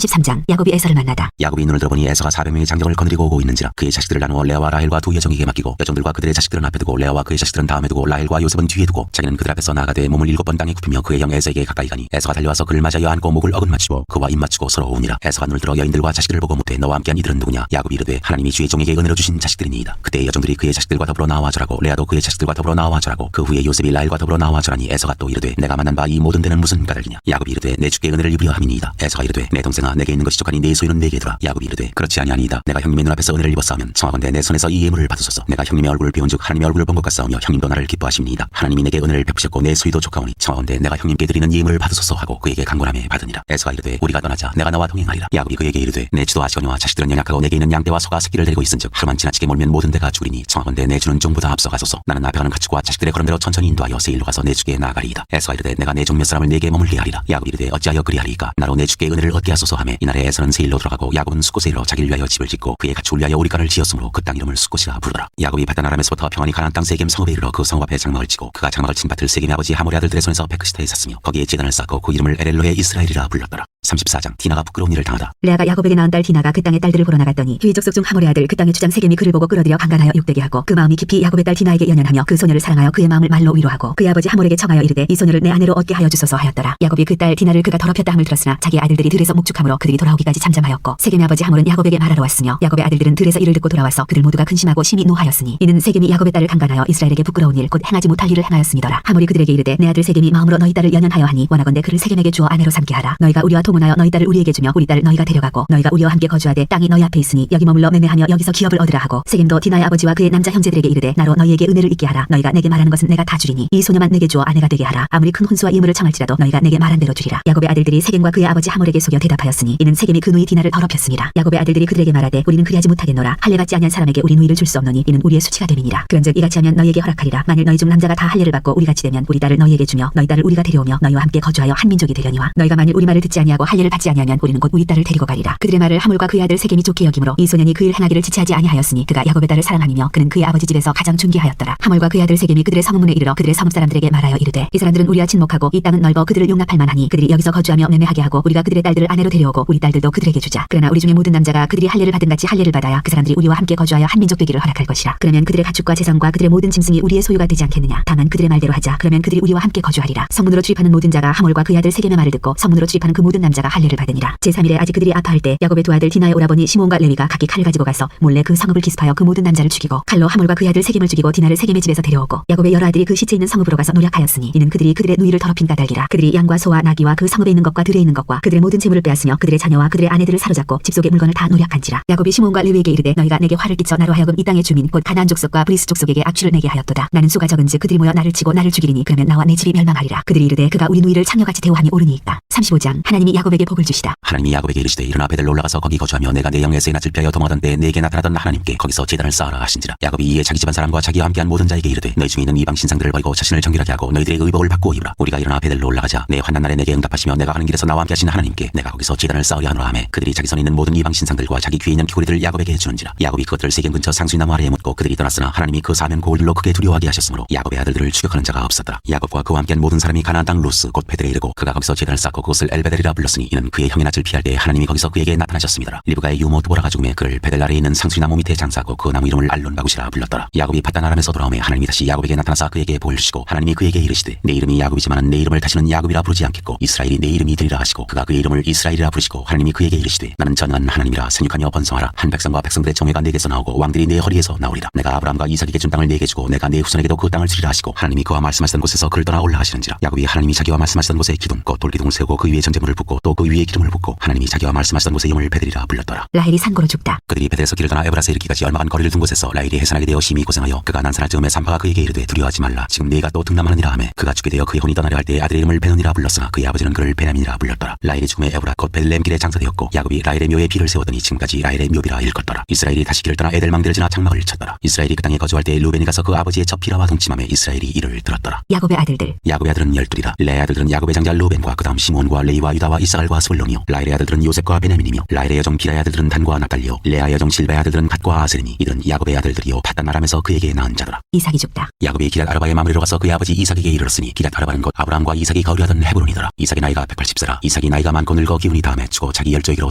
33장 야곱이 에서를 만나다. 야곱이 눈을 들어보니 에서가 400명의 장정을 거느리고 오고 있는지라 그의 자식들을 나누어 레아와 라헬과 두 여종에게 맡기고 여종들과 그들의 자식들은 앞에 두고 레아와 그의 자식들은 다음에 두고 라헬과 요셉은 뒤에 두고 자기는 그들 앞에서 나아가되 몸을 7번 땅에 굽히며 그의 형 에서에게 가까이 가니 에서가 달려와서 그를 맞아 안고 목을 어긋맞추고 그와 입맞추고 서로 오니라. 에서가 눈을 들어 여인들과 자식들을 보고 묻되 너와 함께한 이들은 누구냐. 야곱이 이르되 하나님이 주의 종에게 은혜로 주신 자식들이니이다. 그때 여종들이 그의 자식들과 더불어 나와 절하고 레아도 그의 자식들과 더불어 나와 절하고 그 후에 요셉이 라헬과 더불어 나와 절하니 에서가 또 이르되 내가 만난 바 이 모든 데는 무슨 까닭이냐. 야곱이 이르되 내 주께 은혜를 입으려 함이니이다. 에서가 이르되 내 동생아 내게 있는 것이 족하니 내 소유는 내게 두라. 야곱이 이르되 그렇지 아니하니이다. 내가 형님의 눈앞에서 은혜를 입었사오면 청하건대 내 손에서 이 예물을 받으소서. 내가 형님의 얼굴을 비운즉 하나님의 얼굴을 본 것 같사오며 형님도 나를 기뻐하심이니이다. 하나님이 내게 은혜를 베푸셨고 내 소유도 족하오니 청하건대 내가 형님께 드리는 예물을 받으소서 하고 그에게 간구하며 받으니라. 에서가 이르되 우리가 떠나자. 내가 너와 동행하리라. 야곱이 그에게 이르되 내 주도 아시거니와 자식들은 연약하고 내게 있는 양떼와 소가 새끼를 데리고 있은즉 하루만 지나치게 몰면 모든 데가 죽으리니 청하건대 내 주는 종보다 앞서 가소서. 나는 앞에 가는 가축과 자식들의 걸음대로 천천히 인도하여 새 일로 가서 내 주께 나아가리이다. 에서가 이르되 내가 내 종 몇 사람을 내게 머물게 하리라. 야곱이 이르되 어찌하여 그리하리이까. 나로 내 주께 은혜를 얻게 하소서 하매 이날에 에서는 새 일로 돌아가고 야곱은 숫곳에 이르러 자기를 위하여 집을 짓고 그의 가축을 위하여 우리가를 지었으므로 그 땅 이름을 숫곳이라 부르더라. 야곱이 바단 아람에서부터 평안히 가나안 땅 세겜 성읍에 이르러 그 성읍 앞에 장막을 치고 그가 장막을 친 밭을 세겜의 아버지 하몰의 아들들의 손에서 베크시타에 샀으며 거기에 제단을 쌓고 그 이름을 엘엘로의 이스라엘이라 불렀더라. 34장 디나가 부끄러운 일을 당하다. 레아가 야곱에게 낳은 딸 디나가 그 땅의 딸들을 보러 나갔더니 휘 족속 중 하몰의 아들 그 땅의 주장 세겜이 그를 보고 끌어들여 강간하여 욕되게 하고 그 마음이 깊이 야곱의 딸 디나에게 연연하며 그 소녀를 사랑하여 그의 마음을 말로 위로하고 그의 아버지 하몰에게 청하여 이르되 이 소녀를 내 아내로 얻게 하여 주소서 하였더라. 야곱이 그 딸 디나를 그가 더럽혔다 함을 들었으나 자기 아들들이 들에서 목축함으로 그들이 돌아오기까지 잠잠하였고 세겜의 아버지 하몰은 야곱에게 말하러 왔으며 야곱의 아들들은 들에서 이를 듣고 돌아와서 그들 모두가 근심하고 심히 노하였으니 이는 세겜이 야곱의 딸을 강간하여 이스라엘에게 부끄러운 일 곧 행하지 못할 일을 행하였음이더라. 하몰이 그들에게 이르되 내 아들 세겜이 마음으로 너희 딸을 연연하여 하니 원하건대 그를 세겜에게 주어 아내로 삼게 하라. 너희가 우리와 통혼하여 너희 딸을 우리에게 주며 우리 딸을 너희가 데려가고 너희가 우리와 함께 거주하되 땅이 너희 앞에 있으니 여기 머물러 매매하며 여기서 기업을 얻으라 하고 세겜도 디나의 아버지와 그의 남자 형제들에게 이르되 나로 너희에게 은혜를 있게 하라. 너희가 내게 말하는 것은 내가 다 주리니 이 소녀만 내게 주어 아내가 되게 하라. 아무리 큰 혼수와 이물을 청할지라도 너희가 내게 말한 대로 주리라. 야곱의 아들들이 세겜과 그의 아버지 하몰에게 속여 대답하였으니 이는 세겜이 그 누이 디나를 더럽혔습니다. 야곱의 아들들이 그들에게 말하되 우리는 그리하지 못하겠노라. 할례 받지 아니한 사람에게 우리 누이를 줄 수 없노니 이는 우리의 수치가 됨이니라. 그런즉 이같이 하면 너희에게 허락하리라. 만일 너희 중 남자가 다 할례를 받고 우리같이 되면 우리 딸을 너희에게 주며 너희 딸을 우리가 데려오며 너희와 함께 거주하여 한 민족이 되려니와 너희가 만일 우리 말을 듣지 아니하고 할례를 받지 아니하면 우리는 곧 우리 딸을 데리고 가리라. 그들의 말을 하몰과 그의 아들 세겜이 좋게 여김으로 이 소년이 그 일 행하기를 지체하지 아니하였으니 그가 야곱의 딸을 사랑함이며 그는 그의 아버지 집에서 가장 존귀하였더라. 하몰과 그의 아들 세겜이 그들의 성문에 이르러 그들의 성읍 사람들에게 말하여 이르되 이 사람들은 우리와 친목하고 이 땅은 넓어 그들을 용납할 만하니 그들이 여기서 거주하며 매매하게 하고 우리가 그들의 딸들을 아내로 데려오고 우리 딸들도 그들에게 주자. 그러나 우리 중에 모든 남자가 그들이 할례를 받은 같이 할례를 받아야 그 사람들이 우리와 함께 거주하여 한 민족 되기를 허락할 것이라. 그러면 그들의 가축과 재산과 그들의 모든 짐승이 우리의 소유가 되지 않겠느냐. 다만 그들의 말대로 하자. 그러면 그들이 우리와 함께 거주하리라. 성문으로 출입하는 모든 자가 하몰과 그의 아들 세겜의 말을 듣고 성문으로 출입하는 그 모든 남자가 할례를 받으니라. 제3일에 아직 그들이 아파할 때 야곱의 두 아들 디나의 오라버니 시몬과 레위가 각기 칼을 가지고 가서 몰래 그 성읍을 기습하여 그 모든 남자를 죽이고 칼로 하몰과 그의 아들 세겜을 죽이고 디나를 세겜의 집에서 데려오고 야곱의 여러 아들이 그 시체 있는 성읍으로 가서 노략하였으니 이는 그들이 그들의 누이를 더럽힌 까닭이라. 그들이 양과 소와 나귀와 그 성읍에 있는 것과 들에 있는 것과 그들의 모든 재물을 빼앗으며 그들의 자녀와 그들의 아내들을 사로잡고 집 속의 물건을 다 노략한지라. 야곱이 시몬과 레위에게 이르되 너희가 내게 화를 끼쳐 나로 하여금 이 땅의 주민 곧 가나안 족속과 브리스 족속에게 악취를 내게 하였도다. 나는 수가 적은즉 그들이 모여 나를 치고 나를 죽이리니 그러면 나와 내 집이 멸망하리라. 그들이 이르되 그가 우리 누이를 창녀같이 대우함이 옳으니이다. 35장 하나님이 야곱에게 복을 주시다. 하나님이 야곱에게 이르시되 일어나 베델로 올라가서 거기 거주하며 내가 내 영에서의 낯을 피하여 도망하던 때에 내게 나타나던 하나님께 거기서 제단을 쌓아라 하신지라. 야곱이 이에 자기 집안 사람과 자기와 함께한 모든 자에게 이르되 너희 중에 있는 이방 신상들을 버리고 자신을 정결하게 하고 너희들의 의복을 바꾸어 입으라. 우리가 일어나 베델로 올라가자. 내 환난 날에 내게 응답하시며 내가 가는 길에서 나와 함께 하신 하나님께 내가 거기서 제단을 쌓으려 하노라 하매 그들이 자기 손에 있는 모든 이방 신상들과 자기 귀에 있는 귀고리들을 야곱에게 해주는지라. 야곱이 그것들을 세겜 근처 상수이나무 아래에 묻고 그들이 떠났으나 하나님이 그 사면 고울들로 크게 두려워하게 하셨으므로 야곱의 아들들을 추격하는 자가 없었더라. 야곱과 그와 함께한 모든 사람이 가나안 땅 루스 곧 베델에 이르고 그가 거기서 제단을 쌓고 그것을 엘베델이라 불렀으니 이는 그의 형의 낯을 피할 때 하나님이 거기서 그에게 나타나셨습니다. 리브가의 유모 두보라가 죽음에 그를 베델 아래에 있는 상수이나무 밑에 장사하고 그 나무 이름을 알론바굿이라 불렀더라. 야곱이 바단 아람에서 돌아오매 하나님이 다시 야곱에게 나타나사 그에게 복을 주시고 하나님이 그에게 이르시되 내 이름이 야곱이지만은 내 이름을 다시는 야곱이라 부르지 않겠고 이스라엘이 내 이름이 되리라 하시고 그가 그의 이름을 이스라엘이라 부르시고 하나님이 그에게 이르시되 나는 전능한 하나님이라 생육하며 번성하라. 한 백성과 백성들의 정회가 내게서 나오고 왕들이 내 허리에서 나오리라. 내가 아브라함과 이삭에게 준 땅을 내게 주고 내가 내 후손에게도 그 땅을 주리라 하시고 하나님이 그와 말씀하시던 곳에서 그를 떠나 올라가시는지라. 야곱이 하나님이 자기와 말씀하시던 곳에 기둥 곧 돌기둥을 세우고 그 위에 전제물을 붓고 또 그 위에 기름을 붓고 하나님이 자기와 말씀하시던 곳에 이름을 베델이라 불렀더라. 라헬이 산고로 죽다. 그들이 베델에서 길을 떠나 에브라스에 이르기까지 얼마간 거리를 둔 곳에서 라헬이 해산하게 되어 심히 고생하여 그가 난산할 즈음에 산파가 그에게 이르되 두려워하지 말라. 지금 네가 또 등남하느니라 하매 그가 죽게 되어 그의 혼이 떠나려 할 때 아들의 이름을 베논이라 불렀으나 그의 아버지는 그를 베냐민이라 불렀더라. 라헬이 죽음에 에브라 곧 베들레헴 길에 장사되었고 야곱이 라헬의 묘에 비를 세우더니 지금까지 라헬의 묘비라 일컫더라. 이스라엘이 다시 길을 떠나 에델망대를 지나 장막을 쳤더라. 이스라엘이 그 땅에 거주할 때 루벤이 가서 그 아버지의 첩 비라와 동침함에 이스라엘이 이를 들었더라. 야곱의 아들들. 야곱의 아들은 12이라. 레아의 아들들은 야곱의 장자 루벤과 그 다음 시몬과 레이와 유다와 이사갈과 스불론이요 라헬의 아들들은 요셉과 베냐민이며 라헬의 여종 비라의 아들들은 단과 납달리요 레아의 여종 실바의 아들들은 갓과 아셀이니 이들은 야곱의 아들들이요 바단 아람에서 그에게 낳은 자더라. 이삭이 죽다. 야곱이 기럇 아르바에 마무리로 가서 그의 아버지 이삭에게 이르렀으니 기럇 아르바는 곧 아브라함과 이삭이 거류하던 헤브론이더라. 이삭의 나이가 180세라. 이삭이 나이가 많고 늙어 기운이 다음에 죽어 자기 열조에게로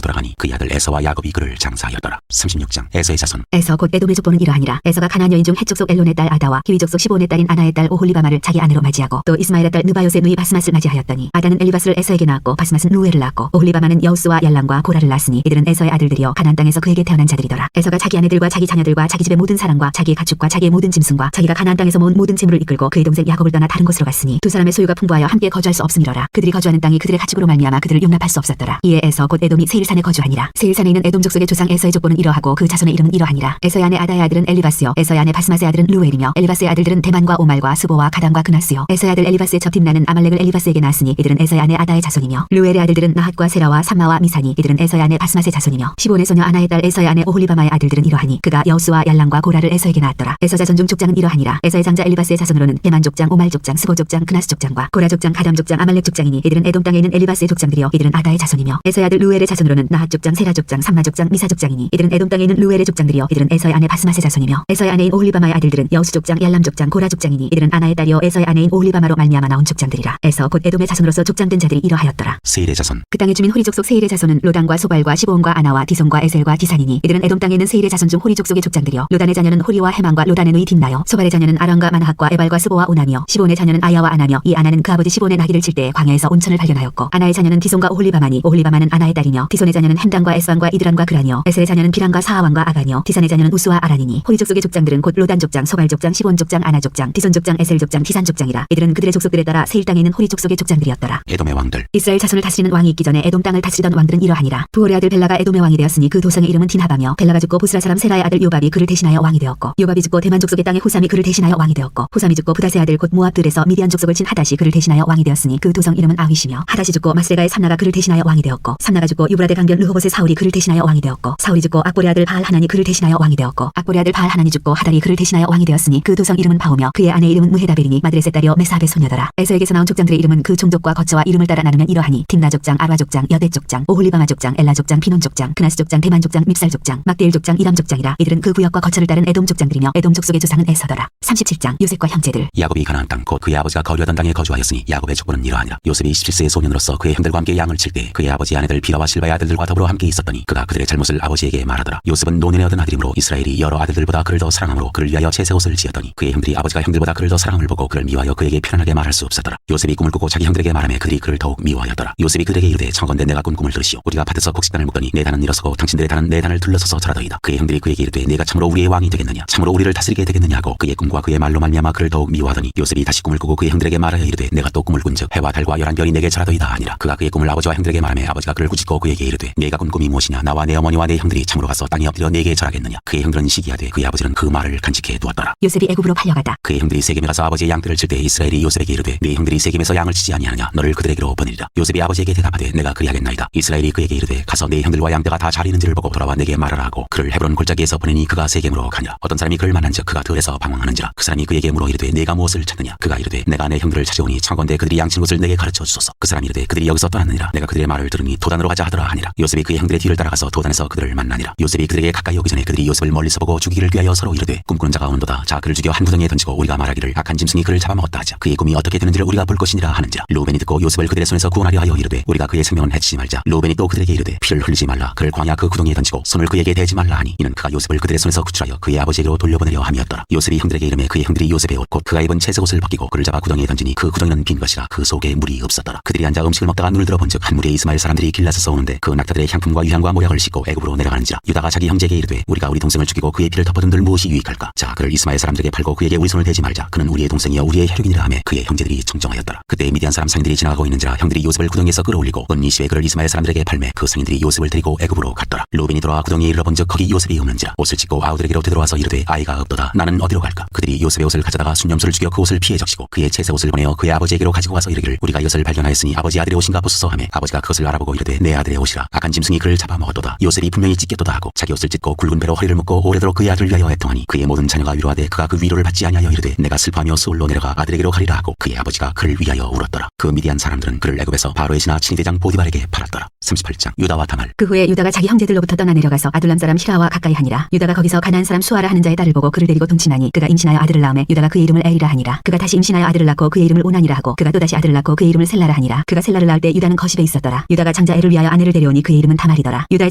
돌아가니 그의 아들 에서와 야곱이 그를 장사하였더라. 36장 에서의 자손. 에서 곧 에돔의 족보는 이러하니라. 에서가 가나안 여인 중 헷족 속 엘론의 딸 아다와 히위 족속 시브온의 딸인 아나의 딸 오홀리바마를 자기 아내로 맞이하고 또 이스마엘의 딸 느바요스의 누이 바스맛을 맞이하였더니 아다는 엘리바스를 에서에게 낳았고 바스맛은 루엘을 낳았고 오홀리바마는 여우스와 얄람과 고라를 낳았으니 이들은 에서의 아들들이요 가나안 땅에서 그에게 태어난 자들이더라. 에서가 자기 아내들과 자기 자녀들과 자기 집의 모든 사람과 자기의 가축과 자기의 모든 짐승과 자기가 가나안 땅에서 모은 모든 재물을 이끌고 그의 동생 야곱을 떠나 다른 곳으로 갔으니 두 사람의 소유가 풍부하여 함께 거주할 수 없음이로라. 그들이 거주하는 땅이 그들의 가축으로 말미암아 그들을 용납할 수 없었더라. 이에 에서 곧 에돔이 세일산에 거주하니라. 세일산에 있는 에돔 족속의 조상 에서의 족보는 이러하고 그 자손의 이름은 이러하니라. 에서의 아내 아다의 아들은 엘리바스요 에서의 아내 바스맛의 아들은 루엘이며 엘리바스의 아들들은 대만과 오말과 스보와 가단과 그나스요 에서의 아들 엘리바스의 첫 딥나는 아말렉을 엘리바스에게 낳았으니 이들은 에서의 아내 아다의 자손이며 루엘의 아들들은 나핫과 세라와 삼마와 미사니 이들은 에서의 아내 바스맛의 자손이며 시본의 소녀 아나의 딸 에서의 아내 오홀리바마의 아들들은 이러하니 그가 여우스와 얄람과 고라를 에서에게 낳았더라. 에서 자손 중 족장은 이러하니라. 에서의 장자 엘리바스의 자손으로는 대만 족장 오말 족장 스보 족장 그나스 족장과 고라 족장 가담 족장 아말렉 족장이니 이들은 에돔 땅에 있는 엘리바스의 족장들이요 이들은 아다의 자손이며 에서의 아들 루엘의 자손으로는 나핫 족장 세라 족장 삼마 족장 미사 족장이니 이들은 에돔 땅에 있는 루엘의 족장들이요 이들은 에서의 아내 바스맛의 자손이며 에서의 아내인 오홀리바마의 아들들은 여우스 족장 얄람 족장 고라 족장이니 이들은 아나의 딸이요 에서의 아내인 오홀리바마로 말미암아 나온 족장들이라. 에서 곧 에돔의 자손으로서 족장된 자들이 이러하였더라. 세일의 자손. 그 땅의 주민 호리 족속 세일의 자손은 로단과 소발과 시보온과 아나와 디손과 에셀과 디산이니 이들은 에돔 땅에 있는 세일의 자손 중 호리 족속의 족장들이요 로단의 자녀는 호리와 헤만과 로단의 누이 딥나요 소발의 자녀는 아람과 마나핫과 에발과 스보와 오나며 시보온의 자녀는 아야와 아나며 이 아나는 그 아버지 시보온의 나귀를 칠 때 광야에서 온천을 발견하였고 아나의 자녀는 디손과 오홀리바마니 오홀리바마는 아나의 딸이며 디손의 자녀는 햄단과 에스완과 이드란과 그라니요 에셀의 자녀는 비란과 사하왕과 아가니요 디산의 자녀는 우스와 아란이니 호리 족속의 족장들은 곧 로단 족장 소발 족장 시보온 족장 아나 족장 디손 족장 에셀 족장 디산 족장이라. 이들은 그들의 족속들에 따라 세일 땅에 있는 호리 족속의 족장들이었더라. 에돔의 왕들. 이스라엘 자손을 다스리는 왕이 있기 전에 에돔 땅을 다스리던 왕들은 이러하니라. 부올의 아들 벨라가 에돔의 왕이 되었으니 그 도성의 이름은 딘하바며 벨라가 죽고 부스라 사람 세라의 아들 요밥이 그를 대신하여 왕이 되었고 요밥이 죽고 대만 족속의 땅에 후삼이 그를 대신하여 왕이 되었고 후삼이 죽고 부다스의 아들 곧 모압들에서 미디안 족속을 친 하닷이 그를 대신하여 왕이 되었으니 그 도성 이름은 아윗이며 하닷이 죽고 마스레가의 삼나가 그를 대신하여 왕이 되었고 삼나가 죽고 유브라데 강변 르호봇의 사울이 그를 대신하여 왕이 되었고 사울이 죽고 악볼의 아들 바알 하나니 그를 대신하여 왕이 되었고 악볼의 아들 바알 하나니 죽고 하달이 그를 대신하여 왕이 되었으니 그 도성 이름은 바오며 그의 아내 이름은 무헤다벨이니 마드레세 딸이요 메사베 소녀더라. 에서에게서 나온 족장들의 이름은 그 종족과 거처와 이름을 따라 나누면 이러하니 딥나 족장 아라 족장 여대 족장 오홀리바마 족장 엘라 족장 피논 족장 그나스 족장 대만 족장 밉살 족장 막데일 족장 이람 족장이라. 이들은 그 구역과 거처를 따른 에돔 족장들이며 에돔 족속의 조상은 에서더라. 37장 요셉과 형제들. 야곱이 가나안 땅 곧 그의 아버지가 거류하던 땅에 거주하였으니 야곱의 족보는 이러하니라. 요셉이 17세의 소년으로서 그의 형들과 함께 양을 칠 때 그의 아버지 아내들 비라와 실바의 아들들과 더불어 함께 있었더니 그가 그들의 잘못을 아버지에게 말하더라. 요셉은 노년에 얻은 아들이므로 이스라엘이 여러 아들들보다 그를 더 사랑함으로 그를 위하여 채새 옷을 지었더니 그의 형들이 아버지가 형들보다 그를 더 사랑함을 보고 그를 미워하여 그에게 편안하게 말할 수 없었더라. 요셉이 꿈을 꾸고 자기 형들에게 말하며 그들이 그를 더욱 미워하였더라. 요셉이 그들에게 이르되 청건대 내가 꾼 꿈을 들으시오. 우리가 밭에서 곡식단을 묶더니 내 단은 일어서고 당신들의 단은 내 단을 둘러서서 절하더이다. 그의 형들이 그에게 이르되 내가 참으로 우리의 왕이 되겠느냐 참으로 우리를 다스리게 되겠느냐 하고 그의 꿈과 그의 말로 말미암아 그를 더욱 미워하더니 요셉이 다시 꿈을 꾸고 그의 형들에게 말하여 이르되 내가 또 꿈을 꾼즉 해와 달과 11별이 내게 절하더이다 하니라. 그가 그의 꿈을 아버지와 형들에게 말하며 아버지가 그를 꾸짖고 그에게 이르되 내가 꾼 꿈이 무엇이냐 나와 내 어머니와 내 형들이 참으로 가서 땅에 엎드려 내게 절하겠느냐. 그의 형들은 시기하되 그의 아버지는 그 말을 간직해 두었더라. 요셉이 애굽으로 팔려가다. 그의 형들이 세겜에 가서 아버지의 양떼를 칠 때 이스라엘이 요셉에게 이르되 네 형들이 세겜에서 양을 치지 아니하느냐 너를 그들에게로 보내리라. 요셉이 아버지에게 대답하되 내가 그리하겠나이다. 이스라엘이 그에게 이르되 가서 네 형들과 양떼가 다 잘 있는지를 보고 돌아와 내게 말하라 하고 그를 헤브론 골짜기에서 보내니 그가 세겜으로 가니라. 어떤 사람이 그를 만난즉 그가 들에서 방황하는지라. 그 사람이 그에게 물어 이르되 내가 무엇을 찾느냐. 그가 이르되 내가 내 형들을 찾아오니 청건대 그들이 양친 곳을 내게 가르쳐 주소서. 그 사람이 이르되 그들이 여기서 떠났느니라. 내가 그들의 말을 들으니 도단으로 가자 하더라 하니라. 요셉이 그의 형들의 뒤를 따라가서 도단에서 그들을 만나니라. 요셉이 그들에게 가까이 오기 전에 그들이 요셉을 멀리서 보고 죽이기를 귀하여 서로 이르되 꿈꾸는 자가 오는도다. 자 그를 죽여 한 구덩이에 던지고 우리가 말하기를 악한 짐승이 그를 잡아먹었다 하자. 그의 꿈이 어떻게 되는지를 우리가 볼 것이니라 하는지라. 루벤이 듣고 요셉을 그들의 손에서 구원하려 하여 이르되 우리가 그의 생명은 해치지 말자. 루벤이 또 그들에게 이르되 피를 흘리지 말라. 그를 광야 그 구덩이에 던지고 손을 그에게 대지 말라 하니 이는 그가 요셉을 그들의 손에서 구출하여 그의 아버지에게로 돌려보내려 함이었더라. 요셉이 형들에게 이르매 그의 형들이 요셉의 옷 곧 그가 입은 채색 옷을 벗기고 그를 잡아 구덩이에 던지니 그 구덩이는 빈 것이라 그 속에 물이 없었더라. 그들이 앉아 음식을 먹다가 눈을 들어본즉 한 무리의 이스마엘 사람들이 길라서서 오는데 그 낙타들의 향품과 유향과 모략을 씻고 애굽으로 내려가는지라. 유다가 자기 형제에게 이르되 우리가 우리 동생을 죽이고 그의 피를 덮어둔들 무엇이 유익할까. 자 그를 이스마엘 사람들에게 팔고 그에게 우리 손을 대지 말자. 그는 우리의 동생이여 우리의 혈육이니라 하며 그의 형제들이 청정하였더라. 그때 미디안 사람 상인들이 지나가고 있는지라 형들이 요셉을 구덩이에서 끌어올리고 언니시에 그를 이스마엘 사람들에게 팔매 그 상인들이 요셉을 데리고 애굽으로 갔더라. 루벤이 돌아와 구덩이에 이르러본즉 거기 요셉이 없는지라. 옷을 찢고 아우들에게로 되돌아와서 이르되 아이가 없도다. 나는 어디로 갈까. 그들이 요셉의 옷을 가져다가 순념수를 죽여 그 옷을 피해 적시고 그의 채색 옷을 보내어 그의 아버지에게로 가지고 와서 이르기를 우리가 이것을 발견하였으니 아버지 아들의 옷인가 보소서 하며 아버지가 그것을 알아보고 이르되 내 아들의 옷이라. 악한 짐승이 그를 잡아먹었도다. 요셉이 분명히 찢겼도다 하고 자기 옷을 찢고 굵은 배로 허리를 묶고 오래도록 그의 아들을 위하여 애통하니 그의 모든 자녀가 위로하되 그가 그 위로를 받지 아니하여 이르되 내가 슬퍼하며 수울로 내려가 아들에게로 가리라 하고 그의 아버지가 그를 위하여 울었더라. 그 미디안 사람들은 그를 애굽에서 바로의 신하 친위대장 보디발에게 팔았더라. 38장 유다와 다말. 그 후에 유다가 자기 형제들로부터 떠나 내려가서 아둘람 사람 히라와 가까이 하니라. 유다가 거기서 가나안 사람 수아라 하는 자의 딸을 보고 그를 데리고 동친하니 그가 임신하여 아들을 낳음에 유다가 그의 이름을 엘이라 하니라. 그가 다시 임신하여 아들을 낳고 그의 이름을 오난이라 하고 그가 또다시 아들을 낳고 그의 이름을 셀라라 하니라. 그가 셀라를 낳을 때 유다는 거십에 있었더라. 유다가 유다가 장자 엘을 위하여 아내를 데려오니 그의 이름은 다말이더라. 유다의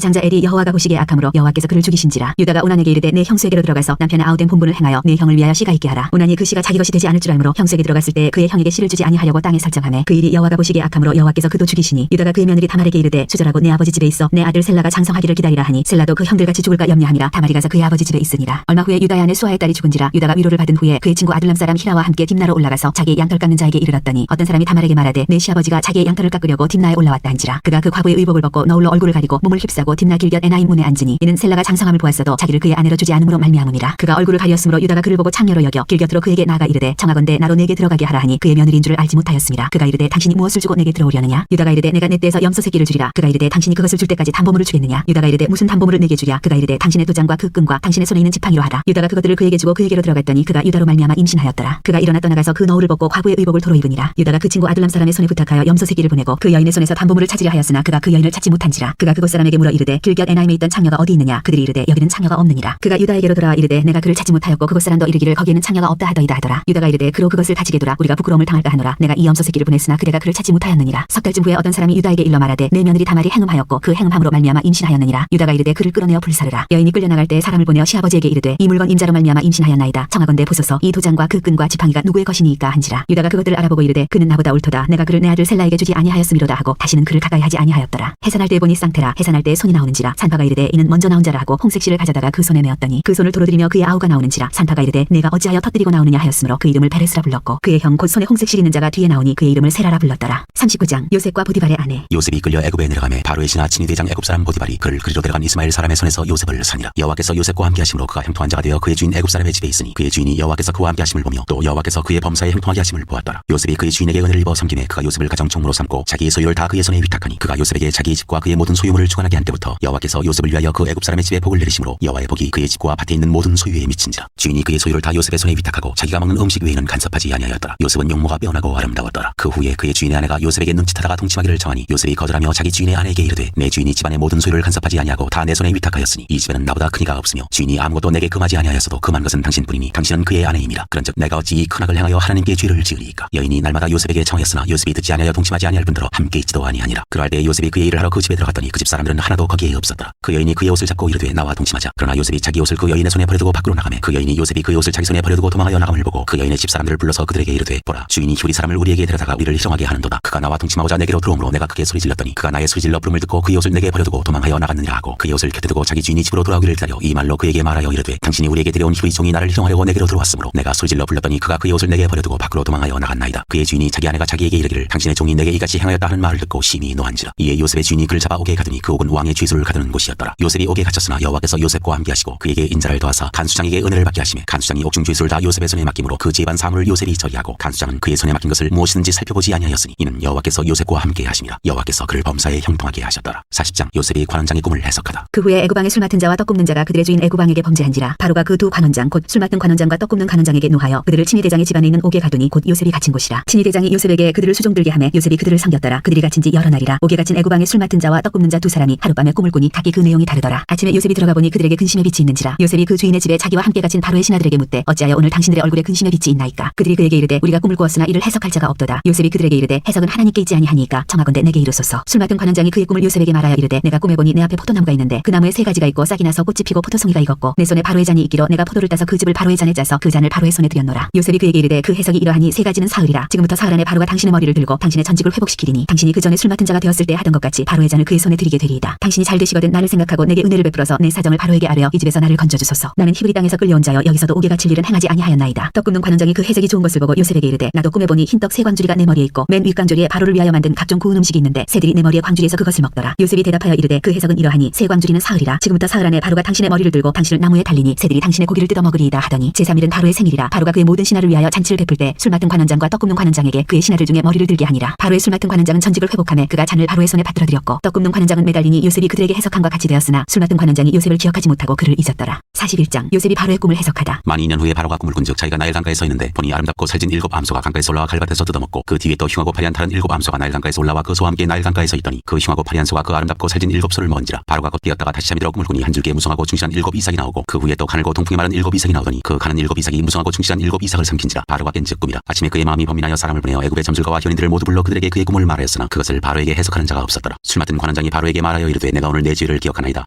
장자 엘이 여호와가 보시기에 악함으로 여호와께서 그를 죽이신지라. 유다가 오난에게 이르되 내 형수에게로 들어가서 남편의 아우된 본분을 행하여 내 형을 위하여 씨가 있게 하라. 오난이 그 씨가 자기 것이 되지 않을 줄 알므로 형수에게 들어갔을 때 그의 형에게 씨를 주지 아니하려고 땅에 설정하매 그 일이 여호와가 보시기에 악함으로 여호와께서 그도 죽이시니 유다가 그의 며느리 다말에게 이르되 주절하고 내 아버지 집에 있어 내 아들 셀라가 장성하기를 기다리라 하니 셀라도 그 형들같이 죽을까 염려함이라 다말이 가서 그의 아버지 집에 있으니라. 얼마 후에 유다의 아내 수아의 딸이 죽은지라. 유다가 위로를 받은 후에 그의 친구 아둘람 사람 히라와 함께 딥나로 올라가서 자기의 양털 깎는 자에게 이르렀더니 어떤 사람이 다말에게 말하되 내 시아버지가 자기의 양털을 깎으려고 딥나에 올라왔다 한지라. 그가 그 과부의 의복을 벗고 너울로 얼굴을 가리고 몸을 휩싸고 딥나 길곁 에나임 문에 앉으니 이는 셀라가 장성함을 보았어도 자기를 그의 아내로 주지 않음으로 말미암음이라. 그가 얼굴을 가리었으므로 유다가 그를 보고 창녀로 여겨 길곁으로 그에게 나아가 이르되 청하건대 나로 내게 들어가게 하라 하니 그의 며느리인 줄을 알지 못하였습니다. 그가 이르되 당신이 무엇을 주고 내게 들어오려느냐. 유다가 이르되 내가 내 떼에서 염소 새끼를 주리라. 그가 이르되 당신이 그것을 줄 때까지 담보물을 주겠느냐. 유다가 이르되 무슨 담보물을 내게 주랴. 그가 이르되 당신의 도장과 그 끈과 당신의 손에 있는 지팡이로 하라. 유다가 그것들을 그에게 주고 그에게로 들어갔더니 그가 유다로 말미암아 임신하였더라. 그가 일어나 떠나가서 그 너울을 벗고 과부의 의복을 도로 입으니라. 유다가 그 친구 아둘람 사람의 손에 부탁하여 염소 새끼를 보내고 그 여인의 손에서 담보물을 찾으려 하였으나 그가 그 여인을 찾지 못한지라. 그가 그곳 사람에게 물어 이르되 길곁 에나임에 있던 창녀가 어디 있느냐. 그들이 이르되 여기는 창녀가 없느니라. 그가 유다에게로 돌아와 이르되 내가 그를 찾지 못하였고 그곳 사람도 이르기를 거기에는 창녀가 없다 하더이다 하더라. 유다가 이르되 그로 그것을 가지게 두라. 우리가 부끄러움을 당할까 하노라. 내가 이 염소 새끼를 보냈으나 그대가 그를 찾지 못하였느니라. 석 달쯤 후에 어떤 사람이 유다에게 일러 말하되 내 며느리 다말이 행음하였고 그 행음함으로 말미암아 임신하였느니라. 유다가 이르되 그를 끌어내어 불사르라. 여인이 끌려나갈 때 사람을 보내어 시아버지에게 이르되 이 물건 임자로 말미암아 임신하였나이다. 청하건대 보소서 이 도장과 그 끈과 지팡이가 누구의 것이니이까 한지라. 유다가 그것들을 알아보고 이르되 그는 나보다 옳도다. 내가 그를 내 아들 셀라에게 주지 아니하였음이로다 하고 다시는 그를 가까이 하지 아니하였더라. 해산할 때 보니 쌍태라. 해산할 때 손이 나오는지라. 산파가 이르되 이는 먼저 나온 자라 하고 홍색 실을 가져다가 그 손에 메었더니 그 손을 도로들이며 그의 아우가 나오는지라. 산파가 이르되 내가 어찌하여 터뜨리고 나오느냐 하였으므로 그 이름을 베레스라 불렀고 그의 형 곧 손에 홍색 실 있는 자가 뒤에 나오니 그의 이름을 세라라 불렀더라. 39장 요셉과 보디발의 아내. 요셉이 끌려 애굽에 내려가매 바로의 신하 친위 대장 애굽 사람 보디발이 그를 그리로 데려간 이스마엘 사람의 손에서 요셉을 사니라. 여호와께서 요셉과 함께 하심으로 그가 형통한 자가 되어 그의 주인 애굽 사람의 집에 있으니 그의 주인이 여호와께서 그와 함께 하심을 보며 또 여호와께서 그의 범사에 형통하게 하심을 보았더라. 요셉이 그의 주인에게 은혜를 입어 섬김에 그가 요셉을 가정 총무로 삼고 자기의 소유를 다 그의 손에 위탁하니 그가 요셉에게 자기의 집과 그의 모든 소유물을 주관하게 한 때부터 여호와께서 요셉을 위하여 그 애굽 사람의 집에 복을 내리심으로 여호와의 복이 그의 집과 밭에 있는 모든 소유에 미친지라. 주인이 그의 소유를 다 요셉의 손에 위탁하고 자기가 먹는 음식 외에는 간섭하지 아니하였더라. 요셉은 용모가 빼어나고 아름다웠더라. 그 후에 그의 주인의 아내가 요셉에게 눈짓하다가 동침하기를 정하니 요셉이 거절하며 자기 주인의 아내에게 이르되 내 주인이 집안의 모든 소유를 간섭하지 아니하고 다 내 손에 위탁하였으니 이 집에는 나보다 큰 이가 없으며 주인이 아무것도 내게 금하지 아니하였어도 금한 것은 당신뿐이니 당신은 그의 아내임이라. 그런즉 내가 어찌 이 큰 악을 행하여 하나님께 죄를 지으리이까. 여인이 날마다 요셉에게 청하였으나 요셉이 듣지 아니하여 동침하지 아니할 뿐더러 함께 있지도 아니하니라. 그러할 때 요셉이 그의 일을 하러 그 집에 들어갔더니 그 집 사람들은 하나도 거기에 없었더라. 그 여인이 그의 옷을 잡고 이르되 나와 동침하자. 그러나 요셉이 자기 옷을 그 여인의 손에 버려두고 밖으로 나가매 그 여인이 요셉이 그의 옷을 자기 손에 버려두고 도망하여 나감을 보고 그 여인의 집 사람들을 불러서 그들에게 이르되 보라 주인이 휴리 사람을 우리에게 데려다가 우리를 희롱하게 하는도다. 그가 나와 동침하고자 내게로 들어오므로 내가 크게 소리질렀더니 그가 나의 소리질러 부름을 듣고 그의 옷을 내게 버려두고 도망하여 나갔느니라 하고 그의 옷을 곁에 두고 자기 주인이 집으로 돌아오기를 기다려 이 말로 그에게 말하여 이르되 당신이 우리에게 데려온 휴리 종이 나를 희롱하려고 내게로 들어왔으므로 내가 소리질러 불렀더니 그가 그의 옷을 내게 버려두고 밖으로 도망하여 나갔나이다. 그의 주인이 자기 아내가 자기에게 이르기를 당신의 종이 내게 이같이 행하였다 하는 말을 듣고 심히 노한지라. 이에 요셉의 주인이 그를 잡아 옥에 가더니 그 옥은 왕의 죄수를 가두는 곳이었더라. 요셉이 옥에 갇혔으나 여호와께서 요셉과 함께 하시고 그에게 인자를 더하사 간수장에게 은혜를 받게 하시매 간수장이 옥중 죄수를 다 요셉의 손에 맡김으로 그 집안 사물을 요셉이 처리하고 간수장은 그의 손에 맡긴 것을 무엇이든지 살펴보지 아니하였으니 이는 여호와께서 요셉과 함께 하심이라. 여호와께서 그를 범사에 형통하게 하셨더라. 40장 요셉이 관원장의 꿈을 해석하다. 그 후에 애굽왕의 술 맡은 자와 떡 굽는 자가 그들의 주인 애굽왕에게 범죄한지라. 바로가 그 두 관원장 곧 술 맡은 관원장과 떡 굽는 관원장에게 노하여 그들을 친위 대장의 집안에 있는 옥에 가두니 곧 요셉이 갇힌 곳이라. 친위 대장이 요셉에게 그들을 수종들게 하매 요셉이 그들을 섬겼더라. 그들이 갇힌 지 여러 날이라. 옥에 갇힌 애굽왕의 술 맡은 자와 떡 굽는 자 두 사람이 하룻밤에 꿈을 꾸니 각기 그 내용이 다르더라. 아침에 요셉이 들어가 보니 그들에게 근심의 빛이 있는지라. 요셉이 그 주인의 집에 자기와 함께 갇힌 바로의 신하들에게 묻되 어찌하여 오늘 당신들의 얼굴에 근심의 빛이 있나이까. 그들이 그에게 이르되 우리가 꿈을 꾸었으나 이를 해석할 자가 없도다. 요셉이 그들에게 이르되 해석은 하나님께 있지 아니하니까 청하건대 내게 이르소서. 술 맡은 관원장이 그의 꿈을 요셉에게 말하여 이르되 내가 꿈에 보니 내 앞에 포도나무가 있는데 그 나무에 세 가지가 있고 싹이 나서 꽃이 피고 포도송이가 익었고 내 손에 바로의 잔이 있기로 내가 포도를 따서 그 즙을 바로의 잔에 짜서 그 잔을 바로의 손에 들였노라. 요셉이 그에게 이르되 그 해석이 이러하니 세 가지는 사흘이라. 지금부터 사흘 안에 바로가 당신의 머리를 들고 당신의 전직을 회복시키리니 당신이 그 전에 술 맡은 자가 되었을 때 하던 것 같이 바로의 잔을 그의 손에 드리게 되리이다. 당신이 잘 되시거든 나를 생각하고 내게 은혜를 베풀어서 내 사정을 바로에게 아뢰어 이 집에서 나를 건져주소서. 나는 히브리 땅에서 끌려온 자여 여기서도 옥에 갇힐 일은 행하지 아니하였나이다. 떡 굽는 관원장이 그 해석이 좋은 것을 보고 요셉에게 이르되 나도 꿈에 보니 흰떡 세 광주리가 내 머리에 있고 맨 윗광주리에 바로를 위하여 만든 각종 구운 음식이 있는데 새들이 내 머리에 광주리에서 그것을 먹더라. 요셉이 대답하여 이르되 그 해석은 이러하니 세 광주리는 사흘이라. 지금부터 사흘 안에 바로가 당신의 머리를 들고 당신을 나무에 달리니 새들이 당신의 고기를 뜯어 먹으리이다 하더니 제3일은 바로의 생일이라. 바로가 그의 모든 신하를 위하여 잔치를 베풀 때 술 맡은 관원장과 떡 굽는 관원장에게 그의 신하들 중에 머리를 들게 하니라. 바로의 술 맡은 관원장은 전직을 회복하며 그가 잔을 바로의 손에 받들어 드렸고 떡 굽는 관원장은 매달리니 요셉이 그들에게 해석한과 같이 되었으나 술 맡은 관원장이 요셉을 기억하지 못하고 그를 잊었더라. 41장 요셉이 바로의 꿈을 해석하다. 만 2년 후에 바로가 꿈을 꾼즉 자기가 나일 강가에 서 있는데 보니 아름답고 살진 7 암소가 강가에서 올라와 갈밭에서 뜯어먹고 그 뒤에 또 흉하고 파리한 다른 7 암소가 나일 강가에서 올라와 그 소와 함께 나일 강가에 서 있더니 그 흉하고 파리한 소가 그 아름답고 살진 7 소를 먹은지라. 바로가 곧 뛰었다가 다시 잠이 들어 꿈을 꾸니 한 줄기에 무성하고 충실한 7 이삭이 나오고 그 후에 또 가늘고 통풍이 마른 7 이삭이 나오더니 그 가는 7 이삭이 무성하고 충실한 7 이삭을 삼킨지라. 바로가 깬즉 꿈이라. 아침에 그의 마음이 범민하여 사람을 보내어 애굽의 점술가와 현인들을 모두 불러 그들에게 그의 꿈을 말하였으나 그것을 바로에게 해석하는 자가 없었더라. 술 맡은 관원장이 바로에게 말하여 이르되 내가 오늘 내 죄를 기억하나이다.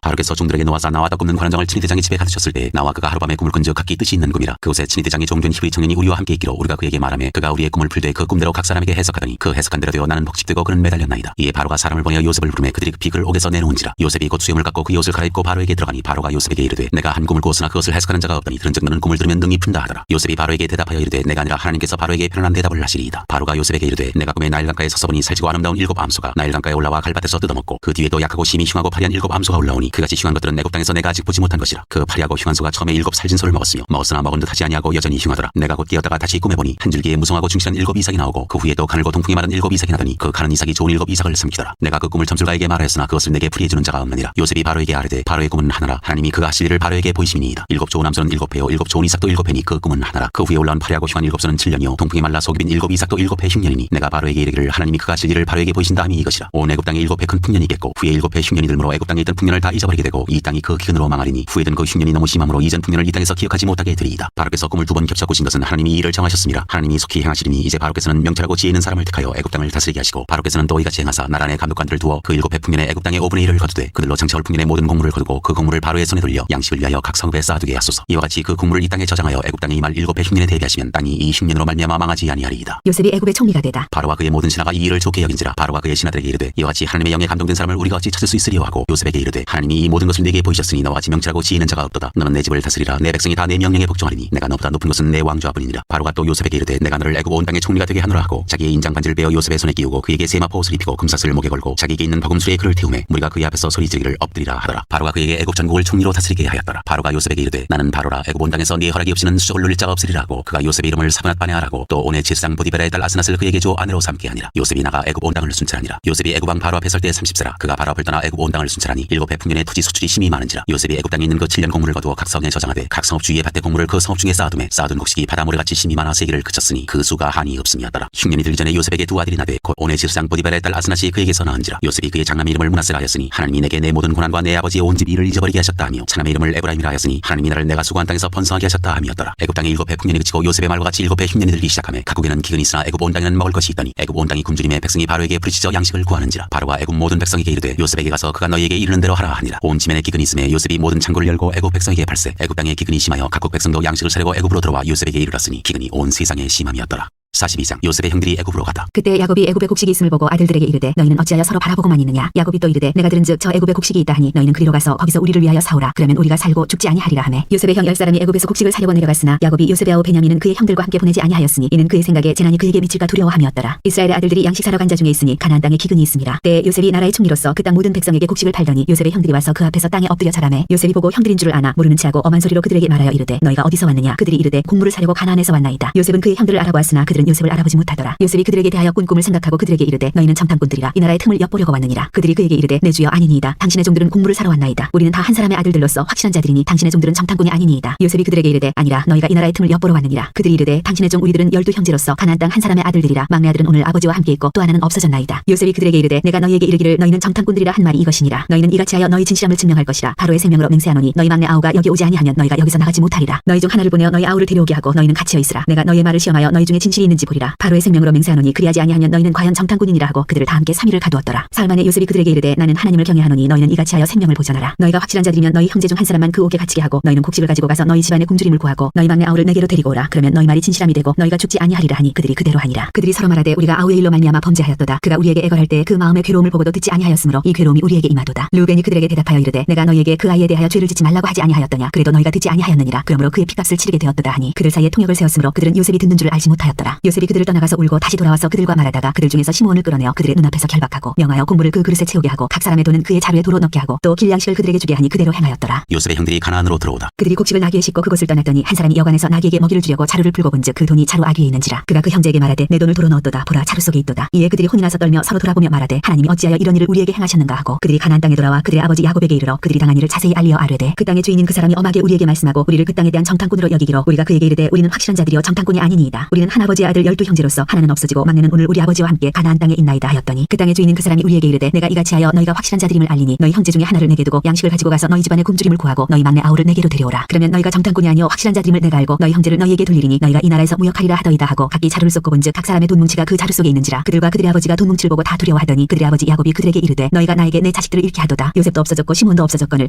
바로께서 종들에게 놓아서 나와 떡 굽는 관원장을 친위대장의 집에 가두셨을 때 나와 그가 하룻밤에 꿈을 꾼즉 각기 뜻이 있는 꿈이라. 그곳에 친위대장의 종된 히브리 청년이 우리와 함께 있기로 우리가 그에게 말하며 그가 우리의 꿈을 풀되 그 꿈대로 각 사람에게 해석하더니 그 해석한 대로 되어 나는 복직되고 그는 매달렸나이다. 이에 바로가 사람을 보내어 요셉을 부르매 그들이 급히 그를 옥에서 내놓은지라. 요셉이 곧 수염을 깎고 그 옷을 갈아입고 바로에게 들어가니 바로가 요셉에게 이르되 내가 한 꿈을 꾸었으나 그것을 해석하는 자가 없더니 들은즉 너는 꿈을 들으면 능히 푼다 하더라. 요셉이 바로에게 대답하여 이르되 내가 아니라 하나님께서 바로에게 편안한 대답을 하시리이다. 바로가 요셉에게 이르되 내가 꿈에 나일강가에 서서 보니 살지고 아름다운 7 암소가 나일강가에 올라와 갈밭에서 뜯어먹고 그 뒤에도 약하고 심히 흉하고 파리한 7 암소가 올라오니 그같이 흉한 것들은 애굽 땅에서 내가 아직 보지 못한 것이라. 그 파리하고 흉한 소가 처음에 7 살진 소를 먹었으며 먹었으나 먹은 듯 하지 아니하고 여전히 흉하더라. 내가 곧 깨었다가 다시 꿈에 보니 한 줄기에 무성하고 충실한 7 이삭이 나오고 그 후에 또 가늘고 통풍이 마른 7 이삭이 나더니 그 가는 이삭이 좋은 7 이삭을 삼키더라. 내가 그 꿈을 점술가에게 말하였으나 그것을 내게 풀이해주는 자가 없느니라. 요셉이 바로에게 아뢰되 바로의 꿈은 하나라. 하나님이 그가 하실 일을 바로에게 보이심이니이다. 7 좋은 암소는 7회요 7 좋은 이삭도 7회니 그 꿈은 하나라. 그 후에 올라온 파리하고 흉한 7소는 7년이요 통풍이 말라 속이 빈 7 이삭도 7회 흉년이니 내가 바로에게 이르기를 하나님이 그가 하실 일을 바로에게 보이신다 함이 이것이라. 온 애굽 땅에 7회 큰 풍년이 있겠고 후에 7회 흉년이 들므로 애굽 땅에 있던 풍년을 다 잊어버리게 되고 이 땅이 그 기근으로 망하리니 후에 든 그 흉년이 너무 심함으로 이전 풍년을 이 땅에서 기억하지 못하게 되리이다. 바로께서 꿈을 2번 겹쳐 꾸신 것은 하나님이 이 일을 정하셨습니다. 하나님이 속히 행하시리니 이제 바로께서는 명철하고 지혜 있는 사람을 택하여 애굽 땅을 다스리게 하시고 바로께서는 또 이같이 행하사 나라 내 감독관들을 두어 그 7회 풍년에 애굽 땅의 5분의 1을 거두되 그들로 장차올 풍년의 모든 곡물을 거두고 그 곡물을 바로의 손에 돌려 양식을 위하여 각 성읍에 쌓아두게 하소서. 이와 같이 그 곡물을 이 땅에 저장하여 애굽 땅에 임할 7회 흉년에 대비하시면 땅이 이 흉년으로 말미암아 망하지 아니하리이다. 요셉이 애굽의 총리가 되다. 바로와 그의 모든 신하가 이 일을 좋게 여긴지라. 바로가 그의 신하들에게 이르되 이와 같이 하나님의 영에 감동된 사람을 우리가 어찌 찾을 수 있으리요 하고 요셉에게 이르되 하나님이 이 모든 것을 내게 보이셨으니 너와 같이 명철하고 지혜 있는 자가 없도다. 너는 내 집을 다스리라. 내 백성이 다 내 명령에 복종하리니 내가 너보다 높은 것은 내 왕좌뿐이니라. 바로가 또 요셉에게 이르되 내가 너를 애굽 온 땅의 총리가 되게 하노라 하고 자기의 인장 반지를 베어 요셉의 손에 끼우고 그에게 세마포 옷을 입히고 금사슬을 목에 걸고 자기에게 있는 버금수레에 그를 태우매 무리가 그의 앞에서 소리 지르기를 엎드리라 하더라. 바로가 그에게 애굽 전국을 총리로 다스리게 하였더라. 바로가 요셉에게 이르되 나는 바로라. 애굽 온 땅에서 네 허락이 없이는 수족을 누릴 자가 없으리라 하고 그가 요셉의 이름을 사브낫 바네아라고 또 온의 제사장 보디베라의 딸 아스낫을 그에게 줘 아내로 삼게 하니라. 요셉이 나가 애굽 온 땅을 순찰하니라. 요셉이 애굽 왕 바로 앞에 설 때 30세라. 그가 바로 앞을 떠나 애굽 온 땅을 순찰하니 7회 풍년의 토지 수출이 심히 많은지라. 요셉이 애굽 땅에 있는 그 7년 곡물을 거두어 각 성에 저장하되 각 성읍 주위의 밭의 곡물을 그 성읍 중에 쌓아두매 쌓아둔 곡식이 바다 모래같이 심히 많아 세기를 그쳤으니 그 수가 한이 없음이었더라. 흉년이 들기 전에 요셉에게 2 아들이 나되 곧 온의 제사장 보디베라의 딸 아스낫이 그에게서 낳은지라. 요셉이 그의 장남 이름을 므낫세라 하였으니 하나님이 내게 내 모든 고난과 내 아버지의 온 집 일을 잊어버리게 하셨다 하며 차남의 이름을 에브라임이라 하였으니 하나님이 나를 내가 수고한 땅에서 번성하게 하셨다 함이었더라. 애굽 땅에 7회 풍년이 그치고 요셉의 말과 같이 7회 흉년이 들기 시작하며 각국에는 기근이 있으나 애굽 온 땅에는 먹을 것이 있더니 애굽 온 땅이 굶주림에 백성이 바로에게 부르짖어 양식을 구하는지라. 바로가 애굽 모든 백성에게 이르되 요셉에게 가서 그가 너희에게 이르는 대로 하라 하니라. 온 지면에 기근이 있음에 요셉이 모든 창고를 열고 애굽 백성에게 팔세. 애굽 땅에 기근이 심하여 각국 백성도 양식을 사려고 애굽으로 들어와 요셉에게 이르렀으니 기근이 온 세상에 심함이었더라. 42장 요셉의 형들이 애굽으로 가다. 그때 야곱이 애굽의 곡식이 있음을 보고 아들들에게 이르되 너희는 어찌하여 서로 바라보고만 있느냐. 야곱이 또 이르되 내가 들은즉 저 애굽에 곡식이 있다 하니 너희는 그리로 가서 거기서 우리를 위하여 사오라. 그러면 우리가 살고 죽지 아니하리라 하매 요셉의 형 10사람이 애굽에서 곡식을 사려고 내려갔으나 야곱이 요셉의 아우 베냐민은 그의 형들과 함께 보내지 아니하였으니 이는 그의 생각에 재난이 그에게 미칠까 두려워함이었더라. 이스라엘의 아들들이 양식 사러 간 자 중에 있으니 가나안 땅에 기근이 있음이라. 때에 요셉이 나라의 총리로서 그 땅 모든 백성에게 곡식을 팔더니 요셉의 형들이 와서 그 앞에서 땅에 엎드려 절하매 요셉이 보고 형들인 줄을 아나 모르는 체하고 엄한 소리로 그들에게 말하여 이르되 너희가 어디서 왔느냐. 그들이 이르되 곡물을 사려고 가나안에서 왔나이다. 요셉은 그의 형들을 알아보았으나 그들은 요셉을 알아보지 못하더라. 요셉이 그들에게 대하여 꾼 꿈을 생각하고 그들에게 이르되 너희는 청탄꾼들이라 이 나라의 틈을 엿보려고 왔느니라. 그들이 그에게 이르되 내 주여 아니니이다. 당신의 종들은 곡물을 사러 왔나이다. 우리는 다 한 사람의 아들들로서 확실한 자들이니 당신의 종들은 청탄꾼이 아니니이다. 요셉이 그들에게 이르되 아니라 너희가 이 나라의 틈을 엿보러 왔느니라. 그들이 이르되 당신의 종 우리들은 12 형제로서 가나안 땅 한 사람의 아들들이라. 막내 아들은 오늘 아버지와 함께 있고 또 하나는 없어졌나이다. 요셉이 그들에게 이르되 내가 너희에게 이르기를 너희는 청탄꾼들이라 한 말이 이것이니라. 너희는 이같이 하여 너희 진실함을 증명할 것이라. 바로의 생명으로 맹세하노니 너희 막내 아우가 여기 오지 아니하면 너희가 여기서 나가지 못하리라. 너희 중 하나를 보내어 너희 아우를 데려오게 하고 너희는 갇혀 있으라. 내가 너희의 말을 시험하여 너희 중에 진실이 있는지 보리라. 바로의 생명으로 맹세하노니 그리하지 아니하면 너희는 과연 청탄꾼이니라 하고 그들을 다 함께 3일을 가두었더라. 사흘 만에 요셉이 그들에게 이르되 나는 하나님을 경외하노니 너희는 이같이 하여 생명을 보존하라. 너희가 확실한 자들이면 너희 형제 중 한 사람만 그 옥에 갇히게 하고 너희는 곡식을 가지고 가서 너희 집안에 굶주림을 구하고 너희 막내 아우를 내게로 데리고 오라. 그러면 너희 말이 진실함이 되고 너희가 죽지 아니하리라 하니 그들이 그대로 하니라. 그들이 서로 말하되 우리가 아우의 일로 말미암아 범죄하였도다. 그가 우리에게 애걸할 때 그 마음의 괴로움을 보고도 듣지 아니하였으므로 이 괴로움이 우리에게 임하도다. 르우벤이 그들에게 대답하여 이르되 내가 너희에게 그 아이에 대하여 죄를 짓지 말라고 하지 아니하였더냐. 그래도 너희가 듣지 아니하였느니라. 그러므로 그의 피값을 치르게 되었도다 하니 그들 사이에 통역을 세웠으므로 그들은 요셉이 듣는 줄을 알지 못하였더라. 요셉이 그들을 떠나가서 울고 다시 돌아와서 그들과 말하다가 그들 중에서 시므온을 끌어내어 그들의 눈앞에서 결박하고 명하여 곡물을 그 그릇에 채우게 하고 각 사람의 돈은 그의 자루에 도로 넣게 하고 또 길 양식을 그들에게 주게 하니 그대로 행하였더라. 요셉의 형들이 가나안으로 들어오다. 그들이 곡식을 나귀에 싣고 그곳을 떠났더니 한 사람이 여관에서 나귀에게 먹이를 주려고 자루를 풀고 본즉 그 돈이 자루 아귀에 있는지라. 그가 그 형제에게 말하되 내 돈을 도로 넣었도다. 보라 자루 속에 있도다. 이에 그들이 혼이 나서 떨며 서로 돌아보며 말하되 하나님이 어찌하여 이런 일을 우리에게 행하셨는가 하고 그들이 가나안 땅에 돌아와 그들의 아버지 야곱에게 이르러 그들이 당한 일을 자세히 알리어 아뢰되 그 땅의 주인인 그 사람이 엄하게 우리에게 말씀하고 우리를 그 땅에 대한 정탐꾼으로 여기기로 우리가 그에게 이르되 우리는 확실한 자들이여 정탐꾼이 아니니이다. 우리는 한 아버지의 아들 12형제로서 하나는 없어지고 막내는 오늘 우리 아버지와 함께 가나안 땅에 있나이다 하였더니 그 땅의 주인인 그 사람이 우리에게 이르되 내가 이같이 하여 너희가 확실한 자들임을 알리니 너희 형제 중에 하나를 내게 두고 양식을 가지고 가서 너희 집안의 굶주림을 구하고 너희 막내 아우를 내게로 데려오라. 그러면 너희가 정탐꾼이 아니요 확실한 자들임을 내가 알고 너희 형제를 너희에게 돌리리니 너희가 이 나라에서 무역하리라 하더이다 하고 각기 자루를 쏟고 본즉 각 사람의 돈 뭉치가 그 자루 속에 있는지라. 그들과 그들의 아버지가 돈 뭉치를 보고 다 두려워하더니 그들의 아버지 야곱이 그들에게 이르되 너희가 나에게 내 자식들을 잃게 하도다. 요셉도 없어졌고 시몬도 없어졌거늘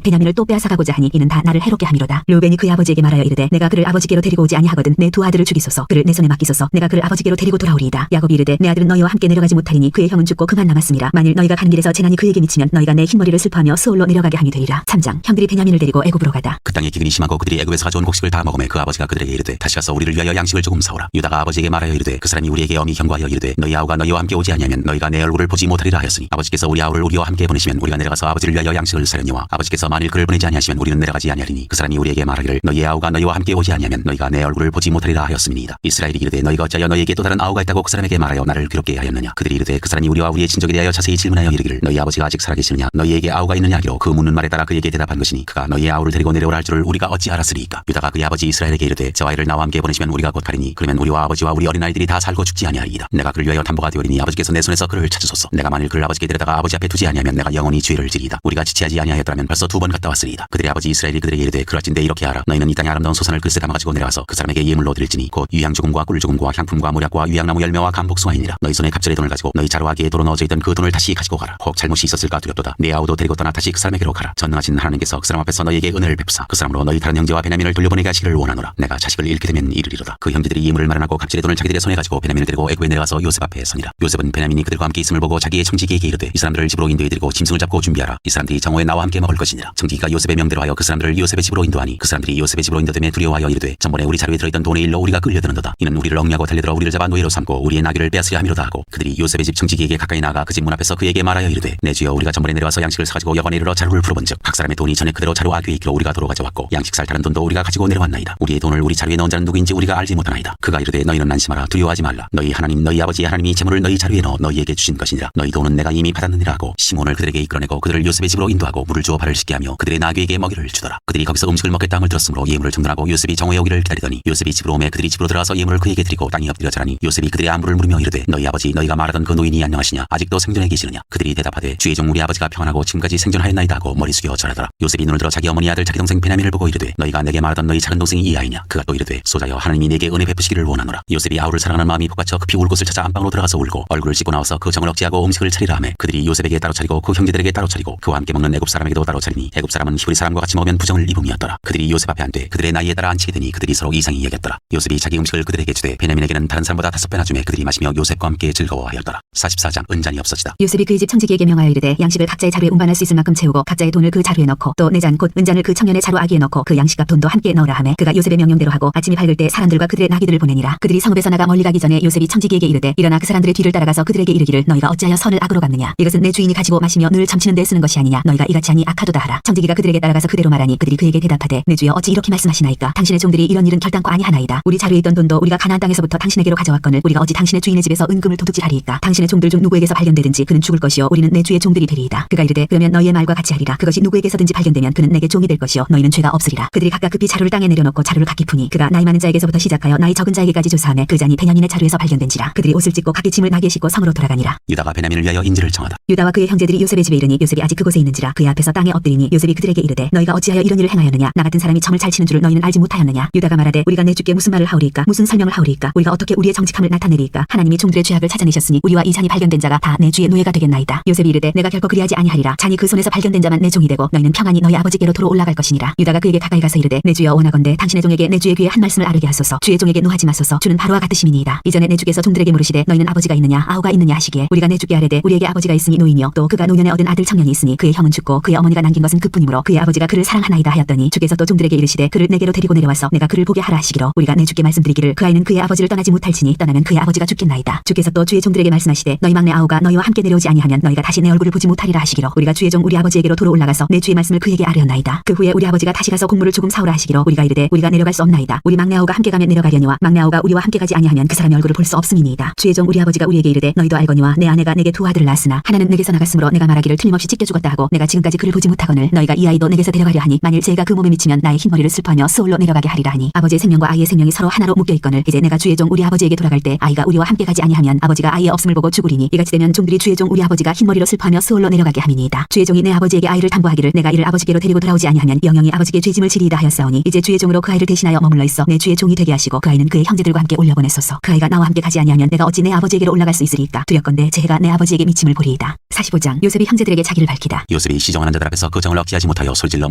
베냐민을 또 빼앗아가고자 하니 이는 다 나를 해롭게 함이로다. 르우벤이 그의 아버지에게 말하여 이르되 내가 그를 아버지께로 데리고 오지 아니하거든 내 두 아들을 죽이소서. 그를 내 손에 맡기소서. 내가 그를 아버지께로 데리고 돌아오리이다. 야곱이 이르되 내 아들은 너희와 함께 내려가지 못하리니 그의 형은 죽고 그만 남았음이라. 만일 너희가 가는 길에서 재난이 그에게 미치면 너희가 내 흰머리를 슬퍼하며 스올로 내려가게 함이 되리라. 3장. 형들이 베냐민을 데리고 애굽으로 가다. 그 땅에 기근이 심하고 그들이 애굽에서 가져온 곡식을 다 먹음에 그 아버지가 그들에게 이르되 다시 가서 우리를 위하여 양식을 조금 사오라. 유다가 아버지에게 말하여 이르되 그 사람이 우리에게 엄히 경고하여 이르되 너희 아우가 너희와 함께 오지 아니하면 너희가 내 얼굴을 보지 못하리라 하였으니 아버지께서 우리 아우를 우리와 함께 보내시면 우리가 내려가서 아버지를 위하여 양식을 사려니와 아버지께서 만일 그를 보내지 아니하시면 우리는 내려가지 아니하리니 그 사람이 우리에게 말하기를 너희의 아우가 너희와 함께 오지 아니하면 너희가 내 얼굴을 보지 못하리라 하였음이니이다. 이스라엘이 이르되 너희가 어찌하여 너희에게 또 다른 아우가 있다고 그 사람에게 말하여 나를 괴롭게 하였느냐. 그들이 이르되 그 사람이 우리와 우리의 친족에 대하여 자세히 질문하여 이르기를 너희 아버지가 아직 살아계시느냐 너희에게 아우가 있느냐 하기로 그 묻는 말에 따라 그에게 대답한 것이니 그가 너희의 아우를 데리고 내려오라 할 줄을 우리가 어찌 알았으리이까. 유다가 그의 아버지 이스라엘에게 이르되 저 아이를 나와 함께 보내시면 우리가 곧 가리니 그러면 우리와 아버지와 우리 어린아이들이 다 살고 죽지 아니하리이다. 내가 그를 위하여 담보가 되오리니 아버지께서 내 손에서 그를 찾으소서. 내가 만일 그를 아버지께 데려다가 아버지 앞에 두지 아니하면 내가 영원히 죄를 지리이다. 우리가 지체하지 아니하였더라면 벌써 2번 갔다 왔으리이다. 그들의 아버지 이스라엘이 그들에게 이르되 그럴진대 이렇게 하라. 너희는 이 땅의 아름다운 소산을 글쎄 담아가지고 내려와서 그 사람에게 예물로 드릴지니 곧 유향조금과 꿀조금과 향품과 모략과 유향나무 열매와 감복숭아이니라. 너희 손에 갑절의 돈을 가지고 너희 자루아기에 도로 넣어져 있던 그 돈을 다시 가지고 가라. 혹 잘못이 있었을까 두렵도다. 네 아우도 데리고 떠나 다시 그 사람에게로 가라. 전능하신 하나님께서 그 사람 앞에서 너희에게 은혜를 베푸사 그 사람으로 너희 다른 형제와 베냐민을 돌려보내게 하시기를 원하노라. 내가 자식을 잃게 되면 이르리로다. 그 형제들이 예물을 마련하고 갑절의 돈을 자기들의 손에 가지고 베냐민을 데리고 애굽에 내려가서 요셉 앞에 서니라. 요셉은 베냐민이 그들과 함께 있음을 보고 자기의 청지기에게 이르되 이 사람들을 집으로 인도해 드리고 짐승을 잡고 준비하라. 이 사람들이 정오에 나와 함께 먹을 것이니라. 청지기가 요셉의 명대로 하여 그 사람들을 요셉의 집으로 인도하니 그 사람들이 요셉의 집으로 인도됨에 두려워하여 이르되 전번에 우리 자루에 들어있던 돈의 일로 우리가 끌려드는도다. 이는 우리를 얽냐고 달려들어 우리를 잡아 노예로 삼고 우리의 나귀를 빼앗으려 함이로다 하고 그들이 요셉의 집 청지기에게 가까이 나아가 그 집 문 앞에서 그에게 말하여 이르되 내 주여 우리가 전번에 내려와서 양식을 사가지고 여관에 이르러 자루를 풀어본즉 각 사람의 돈이 전에 그대로 자루 아귀에 있기로 우리가 도로 가져왔고 양식 살 다른 돈도 우리가 가지고 내려왔나이다. 우리의 돈을 우리 자루에 넣은 자는 누구인지 우리가 알지 못하나이다. 그가 이르되 너희는 안심하라. 두려워하지 말라. 너희 하나님 너희 아버지 하나님이 재물을 너희 자루에 넣어 너희에게 주신 것이니라. 너희 돈은 내가 이미 받았느니라 하고 시몬을 그들에게 이끌어내고 그들을 요셉의 집으로 인도하고 물을 주어 발을 씻게 하며 그들의 나귀에게 먹이를 주더라. 그들이 거기서 음식을 먹겠다 함을 들었으므로 예물을 정돈하고 요셉이 정오에 오기를 기다리더니 요셉이 집으로 오매 그들이 집으로 들어가서 예물을 그에게 드리고 땅에 엎드려 자라니 요셉이 그들의 안부를 물으며 이르되 너희 아버지 너희가 말하던 그 노인이 안녕하시냐 아직도 생존해 계시느냐. 그들이 대답하되 주의 종 우리 아버지가 평안하고 지금까지 생존하였나이다 하고 머리 숙여 절하더라. 요셉이 눈을 들어 자기 어머니 아들 자기 동생 베냐민을 보고 이르되 너희가 내게 말하던 너희 작은 동생이 이 아이냐. 그가 또 이르되 소자여 하나님이 내게 은혜 베푸시기를 원하노라. 요셉이 아우를 사랑하는 마음이 복받쳐 급히 울 곳을 찾아 안방으로 들어가서 울고 얼굴을 씻고 나와서 그 정을 억제하고 음식을 차리라 하매 그들이 요셉에게 따로 차리고 그 형제들에게 따로 차리고 그와 함께 먹는 애굽 사람에게도 따로 차리니 애굽 사람은 히브리 사람과 같이 먹으면 부정을 입음이었더라. 그들이 요셉 앞에 앉되 그들의 나이에 따라 앉히게 되니 그들이 서로 이상히 여겼더라. 요셉이 자기 음식을 그들에게 주되 베냐민에게는 다른 사람보다 5배나 주매 그들이 마시며 요셉과 함께 즐거워하였더라. 44장 은잔이 없어지다. 요셉이 그의 집 청지기에게 명하여 이르되 양식을 각자의 자루에 운반할 수 있을 만큼 채우고 각자의 돈을 그 자루에 넣고 또 내 잔 곧 은잔을 그 청년의 자루 아기에 넣고 그 양식과 돈도 함께 넣으라 하매 그가 요셉의 명령대로 하고 아침이 밝을 때 사람들과 그들의 나귀들을 보내니라. 그들이 성읍에서 나가 멀리 가기 전에 요셉이 청지기에게 이르되 일어나 그 사람들의 뒤를 따라가서 그들에게 이르기를 너희가 어찌하여 선을 악으로 갚느냐. 이것은 내 주인이 가지고 마시며 늘 점치는 데 쓰는 것이 아니냐. 너희가 이같이 하니 악하도다 하라. 청지기가 그들에게 따라가서 그대로 말하니 그들이 그에게 대답하되 내 주여 어찌 이렇게 말씀하시나이까. 당신의 종들이 이런 일은 결단코 아니하나이다. 우리 자루에 있던 돈도 우리가 가나안 땅에서부터 당신에게로 가져왔거늘 우리가 어찌 당신의 주인의 집에서 은금을 도둑질하리이까. 당신의 종들 중 누구에게서 발견되든지 그는 죽을 것이요 우리는 내 주의 종들이 되리이다. 그가 이르되 그러면 너희의 말과 같이 하리라. 그것이 누구에게서든지 발견되면 그는 내게 종이 될 것이요 너희는 죄가 없으리라. 그들이 각각 급히 자루를 땅에 내려놓고 자루를 각기 푸니 그가 나이 많은 자에게서부터 시작하여 나이 적은 자에게까지 조사하매 그 잔이 베냐민의 자루에서 발견된지라. 그들이 옷을 찢고 각기 짐을 나귀에 싣고 성으로 돌아가니라. 유다가 베냐민을 위하여 인지를 청하다. 유다와 그의 형제들이 요셉의 집에 이르니 요셉이 아직 그곳에 있는지라. 그의 앞에서 땅에 엎드리니 요셉이 그들에게 이르되 너희가 어찌하여 이런 일을 행하였느냐. 나 같은 사람이 점을 잘 치는 줄을 너희는 알지 못하였느냐. 유다가 말하되 우리가 내 주께 무슨 말을 하오리이까. 무슨 설명을 하오리이까. 우리가 어떻게 우리의 정직함을 나타내리이까. 하나님이 종들의 죄악을 찾아내셨으니 우리와 이 잔이 발견된 자가 다 내 주의 노예가 되겠나이다. 요셉이 이르되 내가 결코 그리하지 아니하리라. 잔이 그 손에서 발견된 자만 내 종이 되고 너희는 평안히 너희 아버지께로 도로 올라갈 것이니라. 유다가 그에게 가까이 가서 이르되 내 주여 원하건대 당신의 종에게 내 주의 귀에 한 말씀을 아르게 하소서. 주의 종에게 노하지 마소서. 주는 바로와 같으심이니이다. 이전에 내 주께서 종들에게 물으시되 너희는 아버지가 있느냐 아우가 있느냐 하시기에 우리가 내 주께 아뢰되 우리에게 아버지가 있으니 노인이요 또 그가 노년에 얻은 아들 청년이 있으니 그의 형은 죽고 그의 어머니가 남긴 것은 그뿐이므로 그의 아버지가 그를 사랑하나이다 하였더니 주께서 또 종들에게 이르시되 그를 내게로 데리고 내려와서 내가 그를 보게 하라 하시기로 우리가 내 주께 말씀드리기를 그 아이는 그의 아버지를 떠나지 못할지니 떠나면 그의 아버지가 죽겠나이다. 주께서 또 주의 종들에게 말씀하시되 너희 막내 아우가 너희와 함께 내려오지 아니하면 너희가 다시 내 얼굴을 보지 못하리라 하시기로 우리가 주의 종 우리 아버지에게로 도로 올라가서 내 주의 말씀을 그에게 아뢰었나이다. 그 후에 우리 아버지가 다시 가서 곡물을 조금 사오라 하시기로 우리가 이르되 우리가 내려갈 수 없나이다. 우리 막내 아우가 함께 가면 내려가려니와 막내 아우가 우리와 함께 가지 아니하면 그 사람의 얼굴을 볼 수 없음이니이다. 주의 종 우리 아버지가 우리에게 이르되 너희도 알거니와 내 아내가 내게 두 아들을 낳았으나 하나는 내게서 나갔으므로 내가 말하기를 틀림없이 찢겨 죽었다 하고 내가 지금까지 그를 보지 못하거늘 너희가 이 아이도 내게서 데려가려 하니 만일 죄가 그 몸에 미치면 나의 흰머리를 슬퍼하며 스올로 내려가게 하리라 하니 아버지의 생명과 아이의 생명이 서로 하나로 묶여 있거늘 이제 내가 주의 종 우리 아버지에게 돌아갈 때 아이가 우리와 함께 가지 아니하면 아버지가 아이의 없음을 보고 죽으리니 이같이 되면 종들이 주의 종 우리 아버지가 흰머리로 슬퍼하며 스올로 내려가게 함이니이다. 주의 종이 내 아버지에게 아이를 담보하기를 내가 이를 아버지께로 데리고 돌아오지 아니하면 영영이 아버지께 죄짐을 지리이다 하였사오니 이제 주의 종으로 그 아이를 대신하여 머물러 있어 내 주의 종이 되게 하시고 그 아이는 그의 형제들과 함께 올려보내소서. 그 아이가 나와 함께 가지 아니하면 내가 어찌 내 아버지에게로 올라갈 수 있으리이까. 두렵건대 제 해가 내 아버지에게 미침을 보리이다. 45장 요셉이 형제들에게 자기를 밝히다. 요셉이 시정한 자들 앞에서 그 정을 억제하지 못하여 솔질러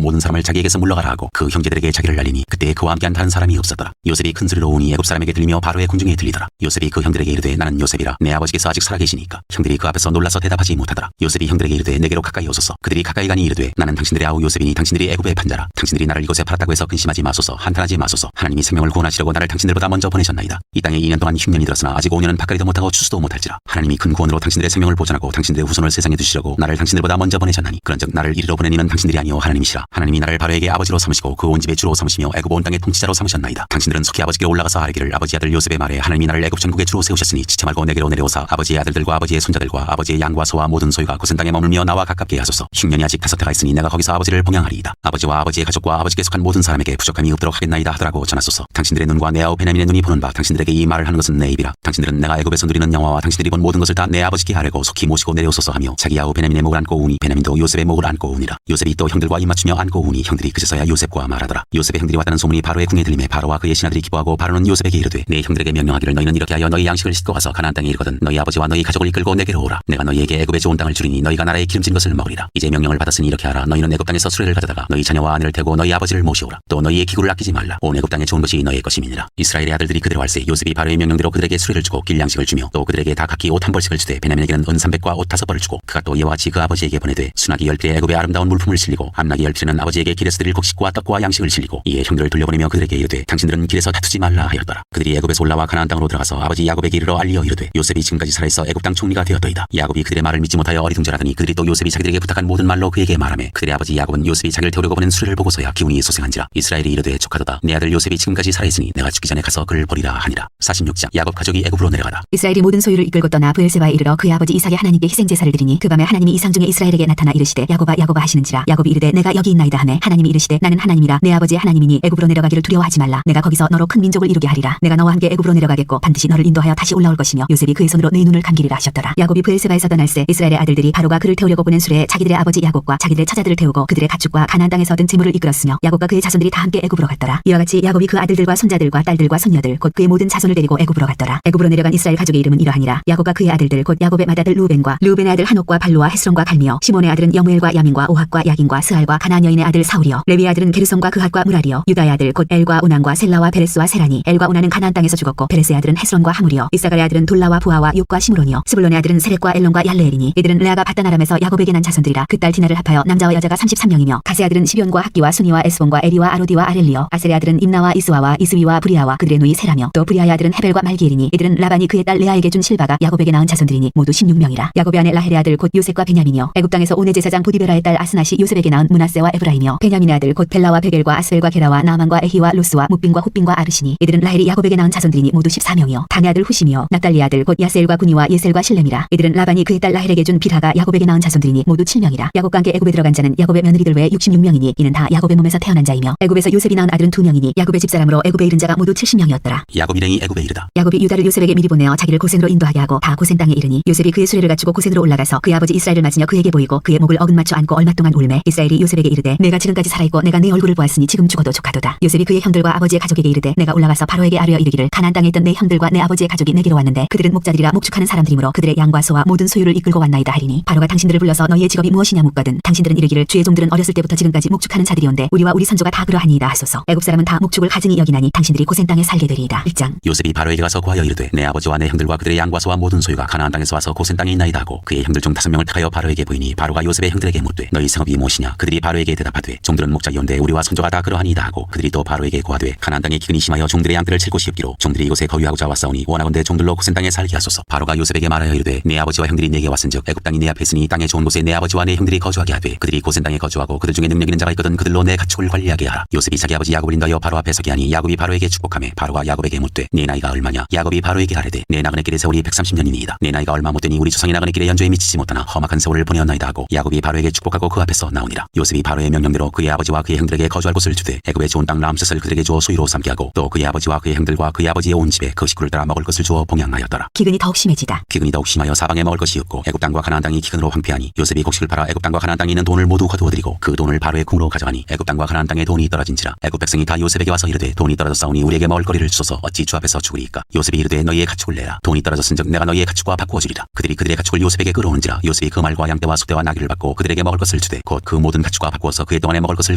모든 사람을 자기에게서 물러가라 하고 그 형제들에게 자기를 알리니 그때 그와 함께한 다른 사람이 없었더라. 요셉이 큰 소리로 우니 애굽 사람에게 들리며 바로의 군중에 들리더라. 요셉이 그 형들에게 이르되 나는 요셉이라 내 아버지께서 아직 살아계시니까. 형들이 그 앞에서 놀라서 대답하지 못하더라. 요셉이 형들에게 이르되 내게로 가까이 오소서. 그들이 가까이 가니 이르되 나는 당신들의 아우 요셉이니 당신들이 애굽의 판자라. 당신들이 나를 이곳에 팔았다고 해서 근심하지 마소서. 한탄하지 마소서. 하나님이 생명을 구원하시려고 나를 당신들보다 먼저 보내셨나이다. 이 땅에 2년 동안 흉년이 들었으나 아직 5년은 바까리도 못하고 추수도 못할지라. 하나님이 큰 구원으로 당신들의 생명을 보존하고 당신들의 후손을 세상에 두시려고 나를 당신들보다 먼저 보내셨나니 그런즉 나를 이리로 보낸 이는 당신들이 아니오 하나님이시라. 하나님이 나를 바로에게 아버지로 삼으시고 그 온 집의 주로 삼으시며 애굽 온 땅의 통치자로 삼으셨나이다. 당신들은 속히 아버지께 올라가서 아뢰기를 아버지 아들 요셉의 말에 하나님이 나를 애굽 전국의 주로 세우셨으니 지체 말고 내게로 내려오사 아버지의 아들들과 아버지의 손자들과 아버지의 양과 소와 모든 소유가 고센 땅에 머물며 나와 가깝게 하소서. 흉년이 아직 5해가 있으니 내가 거기서 아버지를 봉양하리이다. 아버지와 아버지의 가족과 아버지께 속한 모든 사람에게 부족함이 없도록 하겠나이다 하더라고 전하소서. 당신들의 눈과 내 아우 베냐민의 눈이 보는 바 당신들에게 이 말을 하는 것은 내 입이라. 당신들은 내가 애굽에서 누리는 영화와 당신들이 본 모든 것을 다 내 아버지께 아뢰고 속히 모시고 내려오소서 하며 자기 아우 베냐민의 목을 안고 우니 베냐민도 요셉의 목을 안고 우니라. 요셉이 또 형들과 입맞추며 안고 우니 형들이 그제서야 요셉과 말하더라. 요셉의 형들이 왔다는 소문이 바로의 궁에 들리매 바로와 그의 신하들이 기뻐하고 바로는 요셉에게 이르되 내 형들에게 명령하기를 너희는 이렇게 하여 너희 양식을 싣고 가서 가나안 땅에 이르거든 너희 아버지와 너희 가족을 이끌고 내게로 오라. 내가 너희에게 애굽의 좋은 땅을 주리니 너희가 나라의 기름진 것을 먹으리라. 이제 명령을 받았으니 이렇게 하라. 너희는 애굽 땅에서 수레를 가져다가 너희 자녀와 아내를 태고 너희 아버지를 모시오라. 또 너희의 기구를 아끼지 말라. 온 애굽 땅에 좋은 것이 너희의 것임이니라. 이스라엘의 아들들이 그대로 할세 요셉이 바로의 명령대로 그들에게 수레를 주고 길 양식을 주며 또 그들에게 다 각기 옷 한 벌씩을 주되 베냐민에게는 은 300과 옷 5벌을 주고 그가 또 이와 같이 그 아버지에게 보내되 순하기 10필에 애굽의 아름다운 물품을 실리고 암나기 10필에는 아버지에게 길에서 드릴 곡식과 떡과 양식을 실리고 이에 형들을 돌려보내며 그들에게 이르되 당신들은 길에서 다투지 말라 하였더라. 그들이 애굽에서 올라와 가나안 땅으로 들어가서 아버지 야곱에게 이르러 알리어 이르되 요셉이 지금까지 살아있어 애굽 땅 총리가 되었더이다. 야곱이 그들의 말을 믿지 못하여 어리둥절하더니 그들이 또 요셉이 자기들에게 부탁한 모든 말로 그에게 말하매 그들의 아버지 야곱은 요셉이 자기를 태우려고 보낸 수레를 보고서야 기운이 소생한지라. 이스라엘이 이르되 조카도다 내 아들 요셉이 지금까지 살아있으니 내가 죽기 전에 가서 그를 보리라 하니라. 46장 야곱 가족이 애굽으로 내려가다. 이스라엘이 모든 소유를 이끌고 떠나 브엘세바에 이르러 그의 아버지 이삭의 하나님께 희생제사를 드리니 그 밤에 하나님이 이상 중에 이스라엘에게 나타나 이르시되 야곱아 야곱아 하시는지라. 야곱이 이르되 내가 여기 있나이다 하매 하나님이 이르시되 나는 하나님이라 내 아버지의 하나님이니 애굽으로 내려가기를 두려워하지 말라. 내가 거기서 너로 큰 민족을 이루게 하리라. 내가 너와 함께 애굽으로 내려가겠고 반드시 너를 인도하여 다시 올라올 것이며 요셉이 그의 손으로 네 눈을 감기리라 하셨더라. 야곱이 브엘세바에서 떠날새 이스라엘의 아들들이 바로가 그를 태우려고 보낸 수레에 자기들의 아버지 야곱과 자기들의 처자들을 태우고 그들의 가축과 가나안 땅에서 얻은 재물을 이끌었으며 야곱과 그의 자손들이 다 함께 애굽으로 갔더라. 이와 같이 야곱이 그 아들들과 손자들과 딸들과 손녀들 곧 그의 모든 자손을 데리고 애굽으로 갔더라. 애굽으로 내려간 이스라엘 가족의 이름은 이러하니라. 야곱과 그의 아들들 곧 야곱의 맏아들 루벤과 루벤의 아들 한옥과 발루와 헤스론과 갈미요 시몬의 아들은 여무엘과 야민과 오핫과 야긴과 스알과 가나안 여인의 아들 사울이요 레위의 아들은 게르솜과 그핫과 무라리요 유다의 아들 곧 엘과 오난과 셀라와 베레스와 세라니 엘과 오난은 가나안 땅에서 죽었고 베레스의 아들은 헤스론과 하물이요 이사갈의 아들은 돌라와 부하와 육과 시므론이요 스불론의 아들은 세렉과 엘론과 얄레엘이니 이들은 레아가 바단 아람에서 야곱에게 난 자손들이라. 그 딸 디나를 합하여 남자와 여자가 33명이며 가세 아들은 시비온과 학기와 수니와 에스본과 에리와 아로디와 아렐리요 아셀의 아들은 임나와 이스와와 이스위와 브리아와 그들의 누이 세라며 또 브리아의 아들은 헤벨과 말기엘이니 이들은 라반이 그의 딸 레아에게 준 실바가 야곱에게 낳은 자손들이니 모두 16명이라. 야곱의 아내 라헬의 아들 곧 요셉과 베냐민이요 애굽 땅에서 온의 제사장 보디베라의 딸 아스낫이 요셉에게 낳은 므낫세와 에브라임이요 베냐민의 아들 곧 벨라와 베겔과 아스벨과 게라와 나아만과 에히와 로스와 묵빈과 훗빈과 아르시니 이들은 라헬이 야곱에게 낳은 자손들이니 모두 14명이요 단의 아들 후심이요 납달리의 아들 곧 야세엘과 구니와 예셀과 실렘이라. 이들은 라반이 그의 딸 라헬에게 준 빌하가 야곱에게 낳은 자손들이니 모두 7명이라. 야곱과 함께 애굽에 들어간 자는 야곱의 며느리들 외에 66명이니 이는 다 야곱의 몸에서 태어난 자이며 애굽에서 요셉이 낳은 아들은 2명이니 야곱의 집사람으로 애굽에 이른 자가 모두 70명이었더라. 야곱 일행이 애굽에 이르다. 야곱이 유다를 요셉에게 미리 보내어 자기를 고센으로 인도하게 하고 다 고센 땅에 이르니 요셉이 그의 수레를 갖추고 고센으로 올라가서 그의 아버지 이스라엘을 맞으며 그에게 보이고 그의 목을 어긋맞춰 안고 얼마 동안 울매 이스라엘이 요셉에게 이르되 내가 지금까지 살아있고 내가 네 얼굴을 보았으니 지금 죽어도 조카도다. 요셉이 그의 형들과 아버지의 가족에게 이르되 내가 올라가서 바로에게 아뢰어 이르기를 가나안 땅에 있던 내 형들과 내 아버지의 가족이 내게로 왔는데 그들은 목자들이라 목축하는 사람들이므로 그들의 양과 소와 모든 소유를 이끌고 왔나이다 하리니 바로가 당신들을 불러서 너희의 직업이 무엇이냐 묻거든 당신들은 이르기를 주의 종들은 어렸을 때부터 지금까지 목축하는 자들이온데 우리와 우리 선조가 다 그러하니이다 하소서. 애굽 사람은 다 목축을 가증히 여기나니 당신들이 고센 땅에 살게 되리이다. 1장 요셉이 바로에게 가서 구하여 이르되 내 아버지와 내 형들과 그들의 양과 소와 모든 소유가 가나안 땅에서 와서 고센 땅에 있나이다 하고 그의 형들 중 5명을 택하여 바로에게 보이니 바로가 요셉의 형들에게 묻되 너희 성읍이 무엇이냐. 그들이 바로에게 대답하되 종들은 목자이온데 우리와 선조가 다 그러하니이다 하고 그들이 또 바로에게 고하되 가나안 땅에 기근이 심하여 종들의 양들을 칠 곳이 없기로 종들이 이곳에 거류하고자 왔사오니 원하건대 종들로 고센 땅에 살게 하소서. 바로가 요셉에게 말하여 이르되 내 아버지와 형들이 내게 왔은즉 애굽 땅이 내 앞에 있으니 땅에 좋은 곳에 내 아버지와 내 형들이 거주하게 하되 그들이 고센 땅에 거주하고 그들 중에 능력 있는 자가 있거든 그들로 내 가축을 관리하게 하라. 요셉이 자기 아버지 야곱을 인도하여 바로 앞에 서게 하니 야곱이 바로에게 축복하며 바로가 야곱에게 묻되 네 나이가 얼마냐. 야곱이 바로에게 아뢰되 내 나그네 길의 세월이 130년이니이다. 내 나이가 얼마 못되니 우리 조상의 나그네 길에 연조에 미치지 못하나 험악한 세월을 보내었나이다 하고 야곱이 바로에게 축복하고 그 앞에서 나오니라. 요셉이 바로의 명령대로 그의 아버지와 그의 형들에게 거주할 곳을 주되 애굽의 좋은 땅 람셋을 그들에게 주어 수위로 삼게 하고 또 그의 아버지와 그의 형들과 그의 아버지의 아버지의 온 집에 그 식구를 따라 먹을 것을 주어 봉양하였더라. 기근이 더욱 심해지다. 기근이 더욱 심하여 사방에 먹을 것이 없고 애굽 땅과 가나안 땅이 기근으로 황폐하니 요셉이 곡식을 팔아 애굽 땅과 가나안 땅에 있는 돈을 모두 거두어들이고 그 돈을 바로의 궁으로 가져가니 애굽 땅과 가나안 땅에 돈이 떨어진지라 애굽 백성이 다 요셉에게 와서 이르되 돈이 떨어졌사오니 우리에게 먹을 거리를 주소서 어찌 주 앞에서 죽으리이까. 요셉이 이르되 너희의 가축을 내라. 돈이 떨어졌은즉 내가 너희의 가축과 바꾸어 주리라. 그들이 그들의 가축을 요셉에게 끌어오는지라. 요셉이 그 말과 양떼와 소떼와 나귀를 받고 그들에게 먹을 것을 주되 곧 그 모든 가축과 바꾸어서 그의 동안에 먹을 것을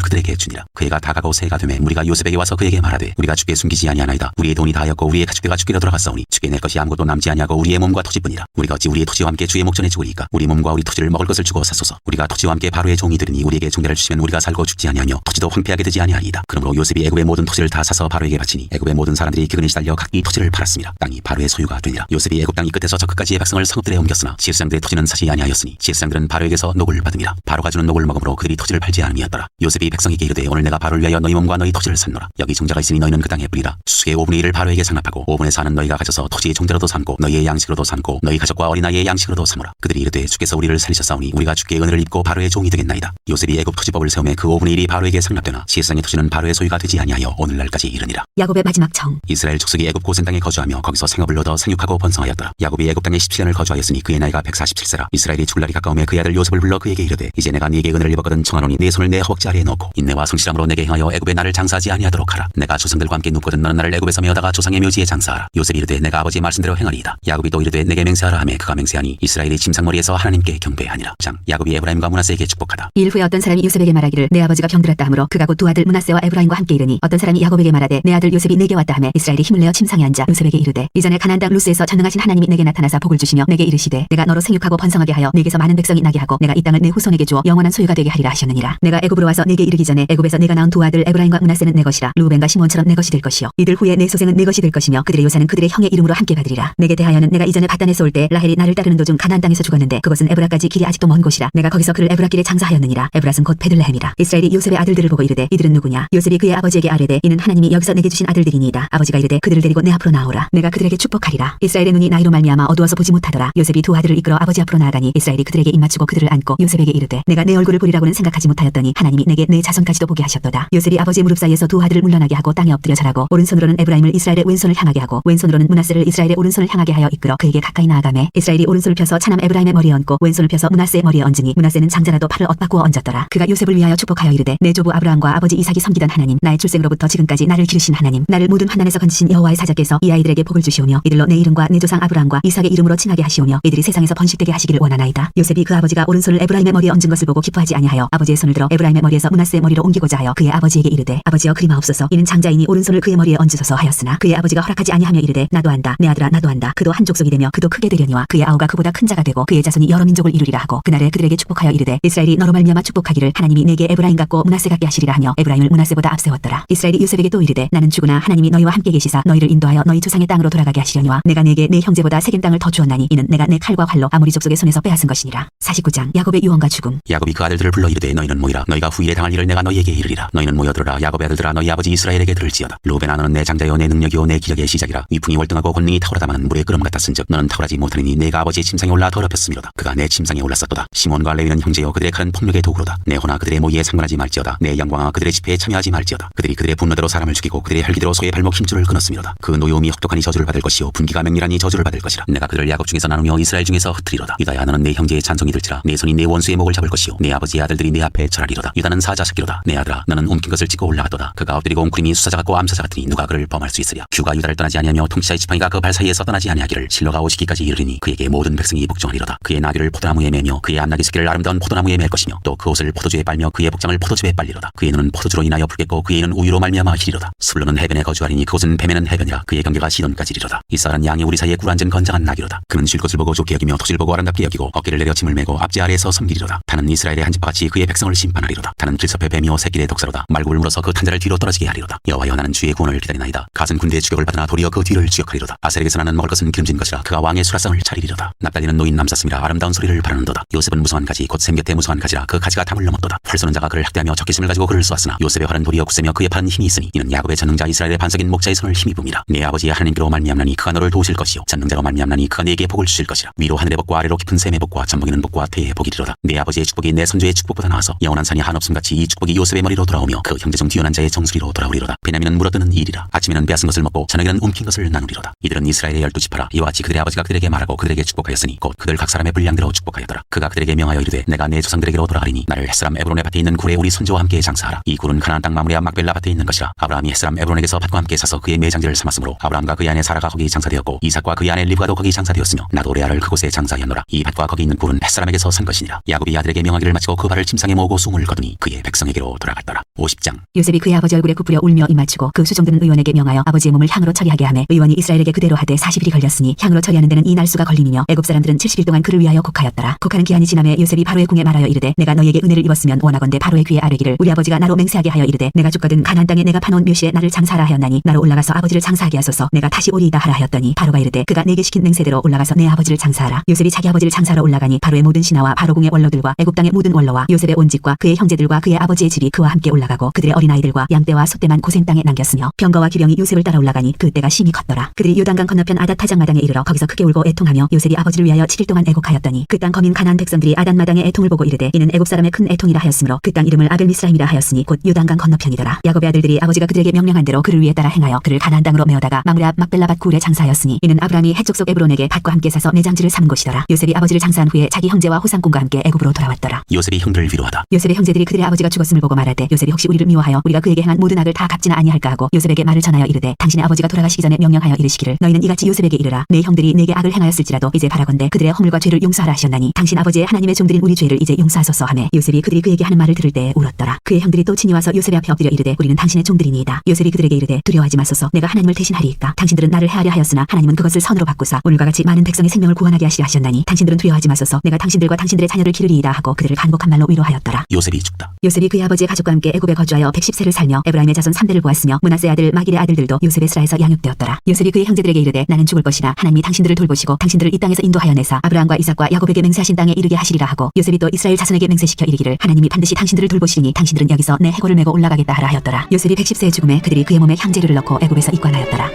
그들에게 주니라. 그해가 다 가고 새해가 되매 무리가 요셉에게 와서 그에게 말하되 우리가 주께 숨기지 아니하나이다. 우리의 돈이 다하였고 우리의 가축대가 주께로 돌아갔사오니 주께 낼 것이 아무것도 남지 아니하고 우리의 몸과 토지뿐이라. 우리가 어찌 우리의 토지와 함께 주의 목전에 죽으리까. 우리 몸과 우리 토지를 먹을 것을 주고 사소서. 우리가 토지와 함께 바로의 종이 되리니 우리에게 종대를 주시면 우리가 살고 죽지 아니하며 토지도 황폐하게 되지 아니하리이다. 그러므로 요셉이 애굽의 모든 토지를 다 사서 바로에게 바치니 애굽의 모든 사람들이 기근에 시달려 각기 토지를 팔았습니다. 땅이 바로의 소유가 되니라. 요셉이 애굽 땅이 끝에서 저 끝까지의 백성을 성읍들에 옮겼으나 지혜사장들의 토지는 사지 아니하였으니 지혜사장들은 바로에게서 녹을 받음이라. 바로가 주는 녹을 먹음으로 그들이 토지를 팔지 않음이었더라. 요셉이 백성에게 이르되 오늘 내가 바로를 위하여 너희 몸과 너희 토지를 샀노라. 여기 종자가 있으니 너희는 그 땅에 뿌리라. 수수의 5분의 1을 바로에게 상납하고 5분의 4는 너희가 가져서 토지의 종자로도 삼고 너희의 양식으로도 삼고 너희 가족과 어린아이의 양식으로도 삼으라. 그들이 이르되 주께서 우리를 살리셨사오니 우리가 주께 은혜를 입고 바로의 종이 되겠나이다. 요셉이 애굽 토지법을 세우매 그 5분의 1이 바로에게 상납되나 지혜상의 토지는 바로의 소유가 되지 아니하여 오늘날까지 이르니라. 야곱의 마지막 청. 이스라엘 족속이 애굽 고센 땅에 거주하며 거기서 생업을 얻어 생육하고 번성하였더라. 야곱이 애굽 땅에 17년을 거주하였으니 그의 나이가 147세라. 이스라엘이 죽을 날이 가까우매 그의 아들 요셉을 불러 그에게 이르되 이제 내가 네게 은혜를 입었거든 청하노니 네 손을 내 허벅지 아래에 넣고 인내와 성실함으로 내게 행하여 애굽에 나를 장사하지 아니하도록 하라. 내가 조상들과 함께 눕거든 너는 나를 애굽에서 메어다가 조상의 묘지에 장사하라. 요셉이 이르되 내가 아버지의 말씀대로 행하리이다. 야곱이 또 이르되 내게 맹세하라 하매 그가 맹세하니 이스라엘이 침상머리에서 하나님께 경배하니라. 장 야곱이 에브라임과 므낫세에게 축복하다. 일 후에 어떤 사람이 요셉에게 말하기를 내 아버지가 병들었다 하므로 그가 곧 두 아들 므낫세와 에브라임과 함께 이르니 어떤 사람이 야곱에게 말하되 내 아들 요셉이 내게 왔다 하매 이스라엘이 힘을 내어 침상에 앉아 요셉에게 이르되 이전에 가나안 땅 루스에서 전능하신 하나님이 내게 나타나사 복을 주시며 내게 이르시되 내가 너로 생육하고 번성하게 하여 내게서 많은 백성이 나게 하고 내가 이 땅을 내 후손에게 주어 영원한 소유가 되게 하리라 하셨느니라. 내가 애굽으로 와서 내게 이르기 전에 애굽에서 내가 낳은 두 아들 에브라임과 므낫세는 내 것이라. 르우벤과 시몬처럼 내 것이 될 것이요 이들 후에 내 소생은 내 것이 될 것이며 그들의 요새는 그들의 형의 이름으로 함께 받으리라. 내게 대하여는 내가 이전에 바단에서 올 때 라헬이 나를 따르는 도중 가나안 땅에서 죽었는데 그것은 에브라까지 길이 아직도 먼 곳이라. 내가 거기서 그를 에브라길에 장사하였느니라. 에브라는 곧 베들레헴이라. 이스라엘이 요셉의 아들들을 보고 이르되 이들은 누구냐. 요셉이 그의 아버지에게 아뢰되 이는 하나님이 여기서 내게 주신 아들들이니이다. 아버지가 이르되 그들을 데리고 내 앞으로 나오라. 내가 그들에게 축복하리라. 이스라엘의 눈이 나이로 말미암아 어두워서 보지 못하더라. 요셉이 두 아들을 이끌어 아버지 앞으로 나아가니 이스라엘이 그들에게 입맞추고 그들을 안고 요셉에게 이르되 내가 내 얼굴을 보리라고는 생각하지 못하였더니 하나님이 내게 내 자손까지도 보게 하셨도다. 요셉이 아버지의 무릎 사이에서 두 아들을 물러나게 하고 땅에 엎드려 절하고 오른손으로는 에브라임을 이스라엘의 왼손을 향하게 하고 왼손으로는 므낫세를 이스라엘의 오른손을 향하게 하여 이끌어 그에게 가까이 나아가매 이스라엘이 오른손을 펴서 차남 에브라임의 머리에 얹고 왼손을 펴서 므낫세의 머리에 얹으니 므낫세는 장자라도 팔을 엇바꾸어 얹었더라. 그가 요셉을 위하여 축복하여 이르되 내 조부 아브라함과 아버지 이삭이 섬기던 하나님 나의 출생으로부터 지금까지 나를 기르신 하나님 나를 모든 환난에서 건지신 여호와의 사자께서 이 아이들에게 복을 주시오며 이들로 내 이름과 내 조상 아브라함과 이삭의 이름으로 칭하게 하시오며 이들이 세상에서 번식되게 하시기를 원하나이다. 요셉이 그 아버지가 오른손을 에브라임의 머리에 얹은 것을 보고 기뻐하지 아니하여 아버지의 손을 들어 에브라임의 머리에서 므낫세의 머리로 옮기고자 하여 그의 아버지에게 이르되 아버지여 그리마옵소서 이는 장자이니 오른손을 그의 머리에 얹으소서 하였으나 그의 아버지가 허락하지 아니하며 이르되 나도 한다 내 아들아 나도 한다. 그도 한 족속이 되며 그도 크게 되려니와 그의 아우가 그보다 큰 자가 되고 그의 자손이 여러 민족을 이루리라 하고 그날에 그들에게 축복하여 이르되 이스라엘이 너로 말미암아 축복하기를 하나님이 내게 에브라임 같고 므낫세 같게 하시리라 하며 에브라임을 므낫세보다 앞세웠더라. 이스라엘이 요셉에게 또 이르되 나는 죽으나 하나님이 너희와 함께 계시사 너희를 인도하여 너희 조상의 땅으로 돌아가게 하시려니와 내가 내게 내 형제보다 세겜 땅을 더 주었나니 이는 내가 내 칼과 활로 아모리 족속의 손에서 빼앗은 것이니라. 49장 야곱의 유언과 죽음. 야곱이 그 아들들을 불러 이르되 너희는 모이라. 너희가 후일에 당할 일을 내가 너희에게 이르리라. 너희는 모여들어라. 야곱의 아들들아 너희 아버지 이스라엘에게 들을지어다. 르우벤아 너는 내 장자요 내 능력이요 내 기력의 시작이라. 위풍이 월등하고 권능이 탁월하다마는 물의 끓음 같았은즉 너는 탁월하지 못하니 내가 아버지의 침상에 올라 더럽혔음이로다. 그가 내 침상에 올랐었도다. 시몬과 레위는 형제요 그들의 칼은 폭력의 도구로다. 내 호나 그들의 모의에 상관하지 말지어다. 내 영광아 그들의 집회에 참여하지 말지어다. 그들이 그들의 분노대로 사람을 죽이고 그들의 혈기대로 소의 발목 힘줄을 끊었음이로다. 그 노여움이 혹독하니 저주를 받을 것이요 분기가 맹렬하니 저주를 받을 것이라. 내가 그들을 야곱 중에서 나누며 이스라엘 중에서 흩트리로다. 유다야 너는 내 형제의 찬송이 들지라. 내 손이 내 원수의 목을 잡을 것이요 내 아버지의 아들들이 내 앞에 절하리로다. 유다는 사자새끼로다. 내 아들아 너는 움킨 것을 찍고 올라가도다. 그가 엎드리고 웅크림이 수사자 같고 암사자 같으니 누가 그를 범할 수 있으랴. 규가 유다를 떠나지 아니하며 통치자의 지팡이가 그 발 사이에서 떠나지 아니하기를 실로가 오시기까지 이르리니 그에게 모든 백성이 복종하리로다. 그의 나귀를 포도나무에 매며 그의 암나귀 새끼를 아름다운 포도나무에 맬 것이며 또 그 옷을 포도주에 빨며 그의 복장을 포도주에 빨리로다. 그의 눈은 포도주로 인하여 붉겠고 그의 이는 우유로 말미암아 희리로다. 술로는 해변에 거주하리니 그곳은 뱀에는 해변이라. 그의 경계가 시돈까지리로다. 이스라엘은 양이 우리 사이에 꿀 앉은 건장한 나귀로다. 그는 쉴 것을 보고 좋게 여기며 토지를 보고 아름답게 여기고 어깨를 내려 짐을 메고 앞지 아래에서 섬기리로다. 타는 이스라엘의 한집바같이 그의 백성을 심판하리로다. 타는 길섭의 뱀이요 새끼의 독사로다. 말굽을 물어서 그 탄자를 뒤로 떨어지게 하리로다. 여호와여 나는 주의 구원을 기다리나이다. 갓은 군대의 추격을 받으나 도리어 그 뒤를 추격하리로다. 아셀에게서 나는 먹을 것은 기름진 것이라. 그가 왕의 수라상을 차리리로다. 납달리는 노인 남사슴이라 아름다운 소리를 바라는도다. 요셉은 무성한 가지 곧 샘 곁에 무성한 가지라. 그 가지가 담을 넘었도다. 활 쏘는 자가 그를 학대하며 적개심을 가지고 그를 쏘았으나 요셉의 활은 도리어 굳세며 그의 팔은 힘이 있으니 이는 야곱의 전능자 이스라엘의 반석인 목자의 손을 힘입음이라. 내 아버지의 하나님께로 말미암나니 그가 너를 도우실 것이요 전능자로 말미암나니 그가 네게 복을 주실 것이라. 위로 하늘의 복과 아래로 깊은 샘의 복과 젖먹이는 복과 태의 복이리로다. 내 아버지의 축복이 내 선조의 축복보다 나아서 영원한 산이 한없음같이 이 축복이 요셉의 머리로 돌아오며 그 형제 중 뛰어난 자의 정수리로 돌아오리로다. 베냐민은 물어뜯는 일이라. 아침에는 빼앗은 것을 먹고 먹고 저녁에는 움킨 것을 나누리로다. 이들은 이스라엘의 12지파라. 이와 같이 그들의 아버지가 그들에게 말하고 그들에게 축복하였으니 곧 그들 각 사람의 분량대로 축복하였더라. 그가 그들에게 명하여 이르되 내가 내 조상들에게로 돌아가리니 나를 햇사람 에브론의 밭에 있는 굴에 우리 선조와 함께 장사하라. 이 굴은 가나안 땅 마므리아 막벨라 밭에 있는 것이라. 아브라함이 햇사람 에브론에게서 밭과 함께 사서 그의 매장지를 삼았으므로 아브라함과 그의 아내 사라가 거기 장사되었고 이삭과 그의 아내 리브가도 거기 장사되었으며 나도 레아를 그곳에 장사하였노라. 이 밭과 거기 있는 굴은 햇사람에게서 산 것이니라. 야곱이 아들에게 명하기를 마치고 그 발을 침상에 모으고 숨을 거두니 그의 백성에게로 돌아갔더라. 50장. 요셉이 그의 아버지 얼굴에 굽으려 울며 입맞추고 그 수종들은 의원에게 명하여 아버지의 몸을 향으로 처리하게 하매 의원이 이스라엘에게 그대로 하되 40일이 걸렸으니 향으로 처리하는 데는 이 날수가 걸림이며 애굽 사람들은 70일 동안 그를 위하여 곡하였더라. 곡하는 기한이 지남에 요셉이 바로의 궁에 말하여 이르되 내가 너희에게 은혜를 입었으면 원하건대 바로의 귀에 아뢰기를 우리 아버지가 나로 맹세하게 하여 이르되 내가 죽거든 가나안 땅에 내가 파놓은 묘시에 나를 장사하라 하였나니 나로 올라가서 아버지를 장사하게 하소서. 내가 다시 오리이다 하라 하였더니 바로가 이르되 그가 내게 시킨 맹세대로 올라가서 내 아버지를 장사하라. 요셉이 자기 아버지를 장사하러 올라가니 바로의 모든 신하와 바로궁의 원로들과 애굽 땅의 모든 원로와 요셉의 온 집과 그의 형제들과 그의 아버지의 집이 그와 함께 올라가고 그들의 어린아이들과 양떼와 소떼만 고센 땅에 남겼으며 병거와 기병이 요셉을 따라 올라가니 그때가 심히 컸더라. 그들이 요단강 건너편 아닷타장 마당에 이르러 거기서 크게 울고 애통하며 요셉이 아버지를 위하여 7일 동안 애곡하였더니 그 땅 거민 가나안 백성들이 아단 마당에 애통을 보고 이르되 이는 애굽 사람의 큰 애통이라 하였으므로 그 땅 이름을 아벨 미스라임이라 하였으니 곧 요단강 건너편이더라. 야곱의 아들들이 아버지가 그들에게 명령한 대로 그를 위에 따라 행하여 그를 가나안 땅으로 메어다가 마므리아 막벨라 밭 굴에 장사하였으니 이는 아브라함이 헷 족속 에브론에게 밭과 함께 사서 매장지를 삼은 곳이더라. 요셉이 아버지를 장사한 후에 자기 형제와 호상공과 함께 애굽으로 돌아왔더라. 요셉이 형들을 위로하다. 요셉의 형제들이 그들의 아버지가 죽었음을 보고 말하되 요셉이 혹시 우리를 미워하여 우리가 그에게 행한 모든 악을 다 갚지는 아니할까 하고 요셉에게 말을 전하여 이르되 당신의 아버지가 돌아가시기 전에 명령하여 이르시기를 너희는 이같이 요셉에게 이르라. 내 형들이 내게 악을 행하였을지라도 이제 바라건대 그들의 허물과 죄를 용서하라 하셨나니 당신 아버지의 하나님의 종들인 우리 죄를 이제 용서하소서 하매 요셉이 그들이 그에게 하는 말을 들을 때에 울었더라. 그의 형들이 또 친히 와서 요셉의 앞에 엎드려 이르되 우리는 당신의 종들이니이다. 요셉이 그들에게 이르되 두려워하지 마소서. 내가 하나님을 대신하리이까. 당신들은 나를 해하려 하였으나 하나님은 그것을 선으로 바꾸사 오늘과 같이 많은 백성의 생명을 구원하게 하시려 하셨나니 당신들은 두려워하지 마소서. 내가 당신들과 당신들의 자녀를 기르리이다 하고 그들을 간곡한 말로 위로하였더라. 요셉이 죽다. 요셉이 그의 아버지의 가족과 함께 애굽에 거주하여 110세를 살며 에브라임의 자손 3대를 보았으며 므낫세의 아들 마길의 아들들도 요셉의 스라에서 양육되었더라. 요셉이 그의 형제들에게 이르되 나는 죽을 것이라 하나님이 당신들을 돌보시고 당신들을 이 땅에서 인도하여 내사 아브라함과 이삭과 야곱에게 맹세하신 땅에 이르게 하시리라 하고 요셉이 또 이스라엘 자손에게 맹세시켜 이르기를 하나님이 반드시 당신들을 돌보시리니 당신들은 여기서 내 해골을 메고 올라가겠다 하라 하였더라. 요셉이 110세의 죽음에 그들이 그의 몸에 향재료를 넣고 애굽에서 입관하였더라.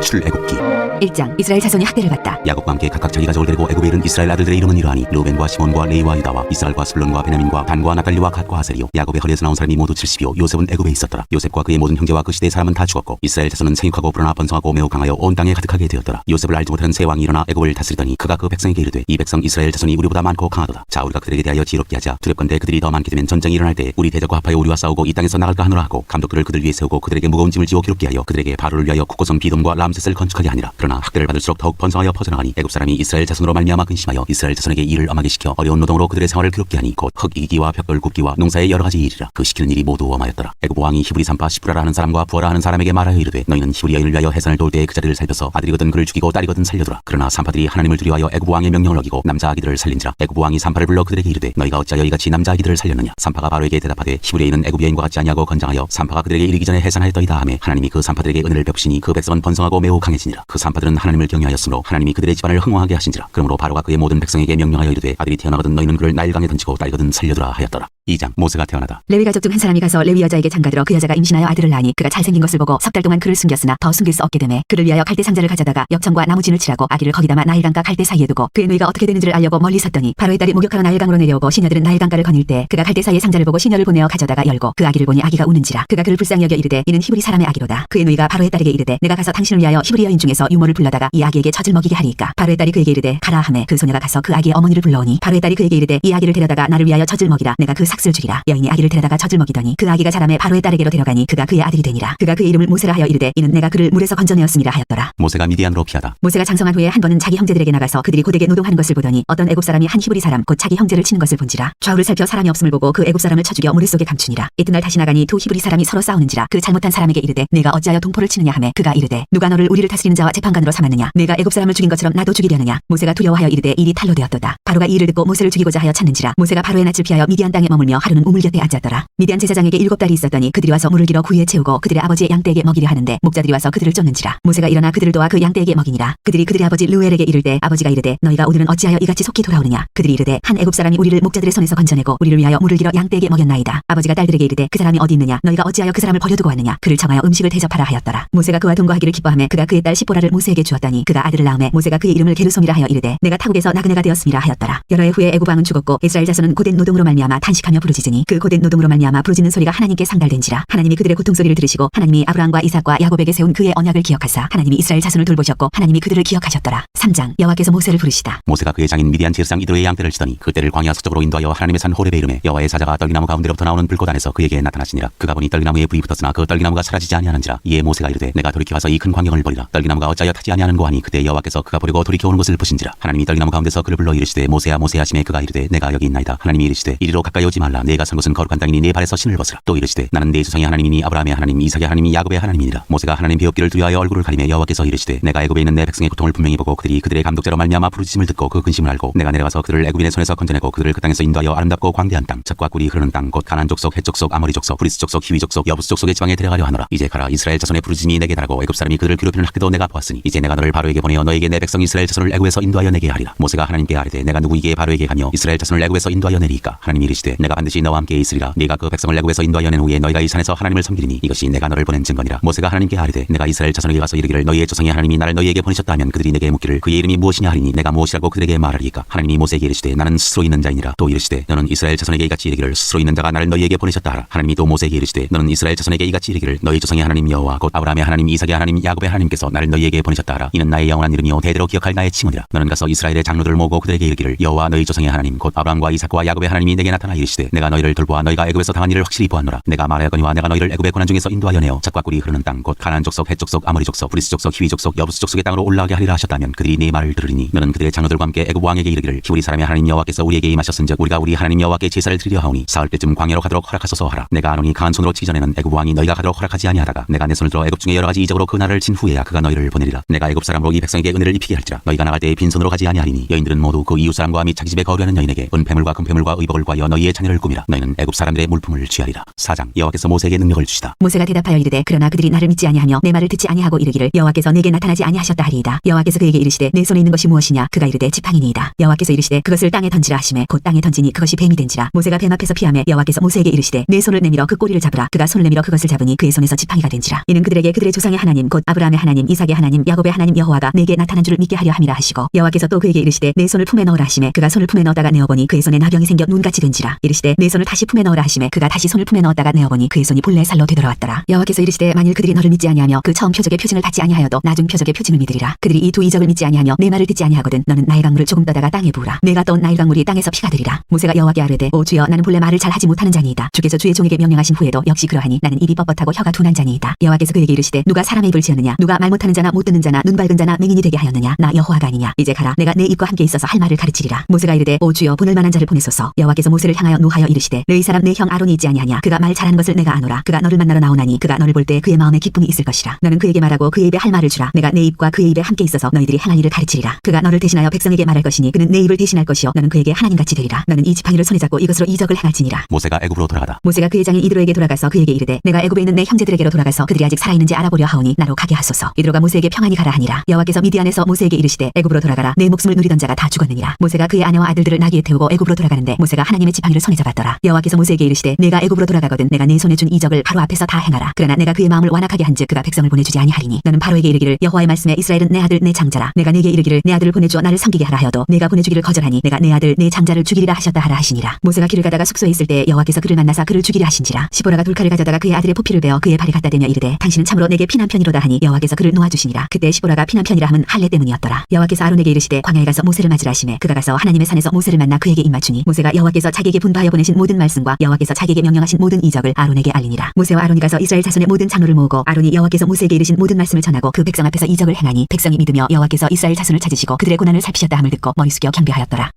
출애굽기 1장. 이스라엘 자손이 학대를 받다. 야곱과 함께 각각 자기 가족을 데리고 애굽에 이른 이스라엘 아들들의 이름은 이러하니 르우벤과 시몬과 레위와 유다와 이스라엘과 스불론과 베냐민과 단과 나달리와 갓과 하셀이요. 야곱의 허리에서 나온 사람이 모두 70이요. 요셉은 애굽에 있었더라. 요셉과 그의 모든 형제와 그 시대의 사람은 다 죽었고 이스라엘 자손은 생육하고 불어나 번성하고 매우 강하여 온 땅에 가득하게 되었더라. 요셉을 알지 못한 새 왕이 일어나 애굽을 다스리더니 그가 그 백성에게 이르되 이 백성 이스라엘 자손이 우리보다 많고 강하도다. 자 우리가 그들에게 대하여 지혜롭게 하자. 두렵건대 그들이 더 많게 되면 전쟁이 일어날 때 우리 대적과 합하여 우리와 싸우고 이 땅에서 나갈까 하노라 하고 감독들을 그들 위에 세우고 그들에게 무거운 짐을 지워 기록게 하여 그들에게 바로를 위하여 국고성 비돔과 람셋을 건축하게 하니라. 그러나 학대를 받을수록 더욱 번성하여 퍼져나가니 애굽 사람이 이스라엘 자손으로 말미암아 근심하여 이스라엘 자손에게 일을 엄하게 시켜 어려운 노동으로 그들의 생활을 괴롭게 하니 곧 흙 이기와 벽돌 굽기와 농사의 여러 가지 일이라. 그 시키는 일이 모두 엄하였더라. 애굽 왕이 히브리 산파 시브라라 하는 사람과 부어라 하는 사람에게 말하여 이르되 너희는 히브리 여인을 위하여 해산을 도울 때에 그 자리를 살펴서 아들이거든 그를 죽이고 딸이거든 살려두라. 그러나 산파들이 하나님을 두려워하여 애굽 왕의 명령을 어기고 남자 아기들을 살린지라. 애굽 왕이 산파를 불러 그들에게 이르되 너희가 어찌하여 이같이 남자 아기들을 살렸느냐. 산파가 바로에게 대답하되 히브리인은 애굽 여인과 같지 아니하고 건장하여 산파가 그들에게 이르기 전에 해산하였더이다 하매 하나님이 그 산파들에게 은혜를 베푸시니 그 백성은 번성하고 매우 강해지니라. 그 산파들은 하나님을 경외하였으므로 하나님이 그들의 집안을 흥왕하게 하신지라. 그러므로 바로가 그의 모든 백성에게 명령하여 이르되 아들이 태어나거든 너희는 그를 나일강에 던지고 딸이거든 살려두라 하였더라. 2장. 모세가 태어나다. 레위 가족 중 한 사람이 가서 레위 여자에게 장가들어 그 여자가 임신하여 아들을 낳으니 그가 잘생긴 것을 보고 석 달 동안 그를 숨겼으나 더 숨길 수 없게 되매 그를 위하여 갈대 상자를 가져다가 역청과 나무진을 칠하고 아기를 거기다마 나일강가 갈대 사이에 두고 그의 누이가 어떻게 되는지를 알려고 멀리 섰더니 바로의 딸이 목욕하러 나일강으로 내려오고 시녀들은 나일강가를 거닐 때 그가 갈대 사이의 상자를 보고 시녀를 보내어 가져다가 열고 그 아기를 보니 아기가 우는지라. 그가 그를 불쌍히 여겨 이르되 이는 히브리 사람의 아기로다. 그의 누이가 바로의 딸에게 이르되 내가 가서 당신을 위하여 히브리 여인 중에서 유모를 불러다가 이 아기에게 젖을 먹이게 하리이까. 바로의 딸이 그에게 이르되 가라 하매 그 소녀가 가서 그 아기의 어머니를 불러오니 바로의 딸이 그에게 이르되 이 아기를 데려다가 나를 위하여 젖을 먹이라. 내가 그 삭슬 주리라. 여인이 아기를 데려다가 젖을 먹이더니 그 아기가 자라매 바로의 딸에게로 데려가니 그가 그의 아들이 되니라. 그가 그의 이름을 모세라 하여 이르되 이는 내가 그를 물에서 건져내었음이라 하였더라. 모세가 미디안으로 피하다. 모세가 장성한 후에 한 번은 자기 형제들에게 나가서 그들이 고되게 노동하는 것을 보더니 어떤 애굽 사람이 한 히브리 사람 곧 자기 형제를 치는 것을 본지라. 좌우를 살펴 사람이 없음을 보고 그 애굽 사람을 쳐 죽여 모래 속에 감추니라. 이튿날 다시 나가니 두 히브리 사람이 서로 싸우는지라. 그 잘못한 사람에게 이르되 내가 어찌하여 동포를 치느냐 하매 그가 이르되 누가 너를 우리를 다스리는 자와 재판관으로 삼았느냐. 내가 애굽 사람을 죽인 것처럼 나도 죽이려느냐. 모세가 두려워하여 이르되 일이 탈로 되었도다. 바로가 이 일을 듣고 모세를 죽이고자 하여 찾는지라. 모세가 바로의 낯을 피하여 미디안 땅에 머물며 하루는 우물 곁에 앉았더라. 미디안 제사장에게 7달이 있었더니 그들이 와서 물을 길어 구유에 채우고 그들의 아버지의 양떼에게 먹이려 하는데 목자들이 와서 그들을 쫓는지라. 모세가 일어나 그들을 도와 그 양떼에게 먹이니라. 그들이 그들의 아버지 르우엘에게 이르되 아버지가 이르되 너희가 오늘은 어찌하여 이같이 속히 돌아오느냐. 그들이 이르되 한 애굽 사람이 우리를 목자들의 손에서 건져내고 우리를 위하여 물을 길어 양떼에게 먹였나이다. 아버지가 딸들에게 이르되 그 사람이 어디 있느냐. 너희가 어찌하여 그 사람을 버려두고 왔느냐. 그를 청하여 음식을 대접하라 하였더라. 모세가 그와 동거하기를 기뻐하며 그가 그의 딸 시보라를 모세에게 주었더니 그가 아들을 낳음에 모세가 그의 이름을 게르솜이라 하여 이르되 내가 타국에서 나그네가 되었음이라 하였더라. 여러 해 후에 애굽 왕은 죽었고 이스라엘 자손은 고된 노동으로 말미암아 탄식하며 하며 부르짖으니 그 고된 노동으로 말미암아 부르짖는 소리가 하나님께 상달된지라. 하나님이 그들의 고통 소리를 들으시고 하나님이 아브라함과 이삭과 야곱에게 세운 그의 언약을 기억하사 하나님이 이스라엘 자손을 돌보셨고 하나님이 그들을 기억하셨더라. 3장 여호와께서 모세를 부르시다. 모세가 그의 장인 미디안 제사장 이드로의 양떼를 치더니 그 떼를 광야 서쪽으로 인도하여 하나님의 산 호렙에 이르매 여호와의 사자가 떨기나무 가운데로부터 나오는 불꽃 안에서 그에게 나타나시니라. 그가 보니 떨기나무에 불이 붙었으나 그 떨기나무가 사라지지 아니하는지라. 이에 모세가 이르되 내가 돌이켜 와서 이 큰 광경을 보리라. 떨기나무가 어찌하여 타지 아니하는고 하니 그때 여호와께서 그가 보려고 돌이켜 오는 것을 보신지라. 하나님이 떨기나무 가운데서 그를 불러 이르시되 모세야 모세야 하시매 그가 이르되 내가 여기 있나이다. 하나님이 이르시되 이리로 가까이 오지 말라. 내가 선 곳은 거룩한 땅이니 네 발에서 신을 벗으라. 또 이르시되 나는 네 조상의 하나님이니 아브라함의 하나님 이삭의 하나님이 야곱의 하나님이니라. 모세가 하나님 배웁기를 두려하여 얼굴을 가리매 여호와께서 이르시되 내가 애굽에 있는 내 백성의 고통을 분명히 보고 그들이 그들의 감독자로 말미암아 부르짖음을 듣고 그 근심을 알고 내가 내려가서 그들을 애굽인의 손에서 건져내고 그들을 그 땅에서 인도하여 아름답고 광대한 땅 젖과 꿀이 흐르는 땅 곧 가나안 족속 헷 족속 아모리 족속 브리스 족속 히위 족속 여부스 족속의 지방에 데려가려 하노라. 이제 가라. 이스라엘 자손의 부르짖음이 내게 달하고 애굽 사람이 그들을 괴롭히는 학대도 내가 보았으니 이제 내가 너를 바로에게 보내어 너에게 내 백성 이스라엘 자손을 애굽에서 인도하여 내게 하리라. 모세가 하나님께 아뢰되 내가 누구에게 바로에게 가며 이스라엘 자손을 애굽에서 인도하여 내리이까. 하나님이 이르시되 내가 반드시 너와 함께 있으리라. 네가 그 백성을 애굽에서 인도하여 낸 후에 너희가 이 산에서 하나님을 섬기리니 이것이 내가 너를 보낸 증거니라. 모세가 하나님께 아뢰되 내가 이스라엘 자손에게 가서 이르기를 너희의 조상의 하나님이 나를 너희에게 보내셨다 하면 그들이 내게 묻기를 그의 이름이 무엇이냐 하리니 내가 무엇이라고 그들에게 말하리이까. 하나님이 모세에게 이르시되 나는 스스로 있는 자이니라. 또 이르시되 너는 이스라엘 자손에게 이같이 이르기를 스스로 있는 자가 나를 너희에게 보내셨다 하라. 하나님이 또 모세에게 이르시되 너는 이스라엘 자손에게 이같이 이르기를 너희 조상의 하나님 여호와 곧 아브라함의 하나님 이삭의 하나님 야곱의 하나님께서 나를 너희에게 보내셨다 하라. 이는 나의 영원한 이름이요 대대로 기억할 나의 칭언이라. 너는 가서 이스라엘의 장로들을 모으고 그들에게 이르기를 여호와 너희 조상의 하나님 곧 아브라함과 이삭과 야곱의 하나님이 내게 나타나 이르시되 내가 너희를 돌보아 너희가 애굽에서 당한 일을 확실히 보았노라. 내가 말하였거니와 내가 너희를 애굽의 고난 중에서 인도하여 내어 젖과 꿀이 흐르는 땅 곧 가나안 족속 헷 족속 아모리 족속 브리스 족속 히위 족속 여부스 족속의 땅으로 올라가게 하리라 하셨다면 그들이 네 말을 들으리니 너는 그들의 장로들과 함께 애굽 왕에게 이르기를 히브리 사람의 하나님 여호와께서 우리에게 임하셨은즉 우리가 우리 하나님 여호와께 제사를 드리려 하오니 사흘 때쯤 광야로 가도록 허락하소서 하라. 내가 아노니 강한 손으로 치기 전에는 애굽 왕이 너희가 가도록 허락하지 아니하다가 내가 내 손을 들어 애굽 중에 여러 가지 이적으로 그 나라를 친 후에야 그가 너희를 보내리라. 내가 애굽 사람으로 이 백성에게 은혜를 입히게 할지라. 너희가 나갈 때에 빈손으로 가지 아니하리니 여인들은 모두 그 이웃 사람과 및 자기 집에 거류하는 여인에게 은폐물과 금폐물과 의복을 구하여 너희의 자녀를 꾸미라. 너희는 애굽 사람들의 물품을 취하리라. 4장 여호와께서 모세에게 능력을 주시다. 모세가 대답하여 이르되 그러나 그들이 나를 믿지 아니하며 내 말을 듣지 아니하고 이르기를 여호와께서 내게 나타나지 아니하셨다 하리이다. 여호와께서 그에게 이르시되 내 손에 있는 것이 무엇이냐. 그가 이르되 지팡이니이다. 여호와께서 이르시되 그것을 땅에 던지라 하시매 곧 땅에 던지니 그것이 뱀이 된지라. 모세가 뱀 앞에서 피하매 여호와께서 모세에게 이르시되 내 손을 내밀어 그 꼬리를 잡으라. 그가 손을 내밀어 그것을 잡으니 그의 손에서 지팡이가 된지라. 이는 그들에게 그들의 조상의 하나님 곧 아브라함의 하나님 이삭의 하나님 야곱의 하나님 여호와가 내게 나타난 줄을 믿게 하려 함이라 하시고 여호와께서 또 그에게 이르시되 내 손을 품에 넣으라 하시매 그가 손을 품에 넣었다가 내어보니 그의 손에 나병이 생겨 눈같이 된지라. 이르시되 내 손을 다시 품에 넣으라 하시매 그가 다시 손을 품에 넣었다가 내어보니 그의 손이 본래 살로 되돌아왔더라. 여호와께서 이르시되 만일 그들이 너를 믿지 아니하며 그 처음 표적의 표징을 받지 아니하여도 나중 표적의 표징을 믿으리라. 그들이 이 두 이적을 믿지 아니하며 내 말을 듣지 아니하거든 너는 나일 강물을 조금 떠다가 땅에 부으라. 내가 떠온 나일 강물이 땅에서 피가 되리라. 모세가 여호와께 아뢰되 오 주여 나는 본래 말을 잘 하지 못하는 자니이다. 주께서 주의 종에게 명령하신 후에도 역시 그러하니 나는 입이 뻣뻣하고 혀가 둔한 자니이다. 여호와께서 그에게 이르시되 누가 사람의 입을 지었느냐. 누가 말 못하는 자나 못 듣는 자나 눈 밝은 자나 맹인이 되게 하였느냐. 나 여호와가 아니냐. 이제 가라. 내가 내 입과 함께 있어서 할 말을 가르치리라. 모세가 이르되 오 주여 보낼 만한 자를 보내소서. 여호와께서 모세를 향하여 노하여 이르시되 너희 사람 내 형 아론이 있지 아니하냐. 그가 말 잘하는 것을 내가 아노라. 그가 너를 만나러 나오나니 그가 너를 볼 때 그의 마음에 기쁨이 있을 것이라. 너는 그에게 말하고 그의 입에 할 말을 주라. 내가 내 입과 그의 입에 함께 있어서 너희들이 행할 일을 가르치리라. 그가 너를 대신하여 백성에게 말할 것이니 그는 내 입을 대신할 것이요 너는 그에게 하나님같이 되리라. 너는 이 지팡이를 손에 잡고 이것으로 이적을 행할지니라. 모세가 애굽으로 돌아가다. 모세가 그의 장인 이드로에게 돌아가서 그에게 이르되 내가 애굽에 있는 내 형제들에게로 돌아가서 그들이 아직 살아있는지 알아보려 하오니 나로 가게 하소서. 이드로가 모세에게 평안히 가라 하니라. 여호와께서 미디안에서 모세에게 이르시되 애굽으로 돌아가라. 내 목숨을 누리던 자가 다 죽었느니라. 모세가 그의 아내와 아들들을 나귀에 태우고 애굽으로 돌아가는데 모세가 하나님의 지팡이를 손에 잡았더라. 여호와께서 모세에게 이르시되 내가 애굽으로 돌아가거든 내가 내 손에 준 이적을 바로 앞에서 다 행하라. 그러나 내가 그의 마음을 완악하게 한즉 그가 백성을 보내주지 아니하리니 너는 바로에게 이르기를 여호와의 말씀에 이스라엘은 내 아들 내 장자라. 내가 내게 이르기를 내 아들을 보내주어 나를 섬기게 하라 하여도 내가 보내주기를 거절하니 내가 내 아들 내 장자를 죽이리라 하셨다 하라 하시니라. 모세가 길을 가다가 숙소에 있을 때 여호와께서 그를 만나사 그를 죽이려 하신지라. 시보라가 돌칼을 가져다가 그의 아들의 포피를 베어 그의 발에 갖다 대며 이르되 당신은 참으로 내게 피난 편이로다 하니 여호와께서 그를 놓아주시니라. 그때 시보라가 피난 편이라 함은 할례 때문이었더라. 여호와께서 아론에게 이르시되 광야에 가서 모세를 맞으라 하시매 그가 가서 하나님의 산에서 모세를 만나 그에게 입맞추니 모세가 여호와께서 자기에게 분파하여 보내신 모든 말씀과 여호와께서 자기에게 명령하신 모든 이적을 아론에게 알리니라. 모세와 아론이 가서 이스라엘 자손의 모든 장로를 모으고 아론이 여호와께서 모세에게 이르신 모든 말씀을 전하고 그 백성 앞에서 이적을 행하니 백성이 믿으며 여호와께서 이스라엘 자손을 찾으시고 그들의 고난을 살피셨다 함을 듣고 머리 숙여 경배하였더라.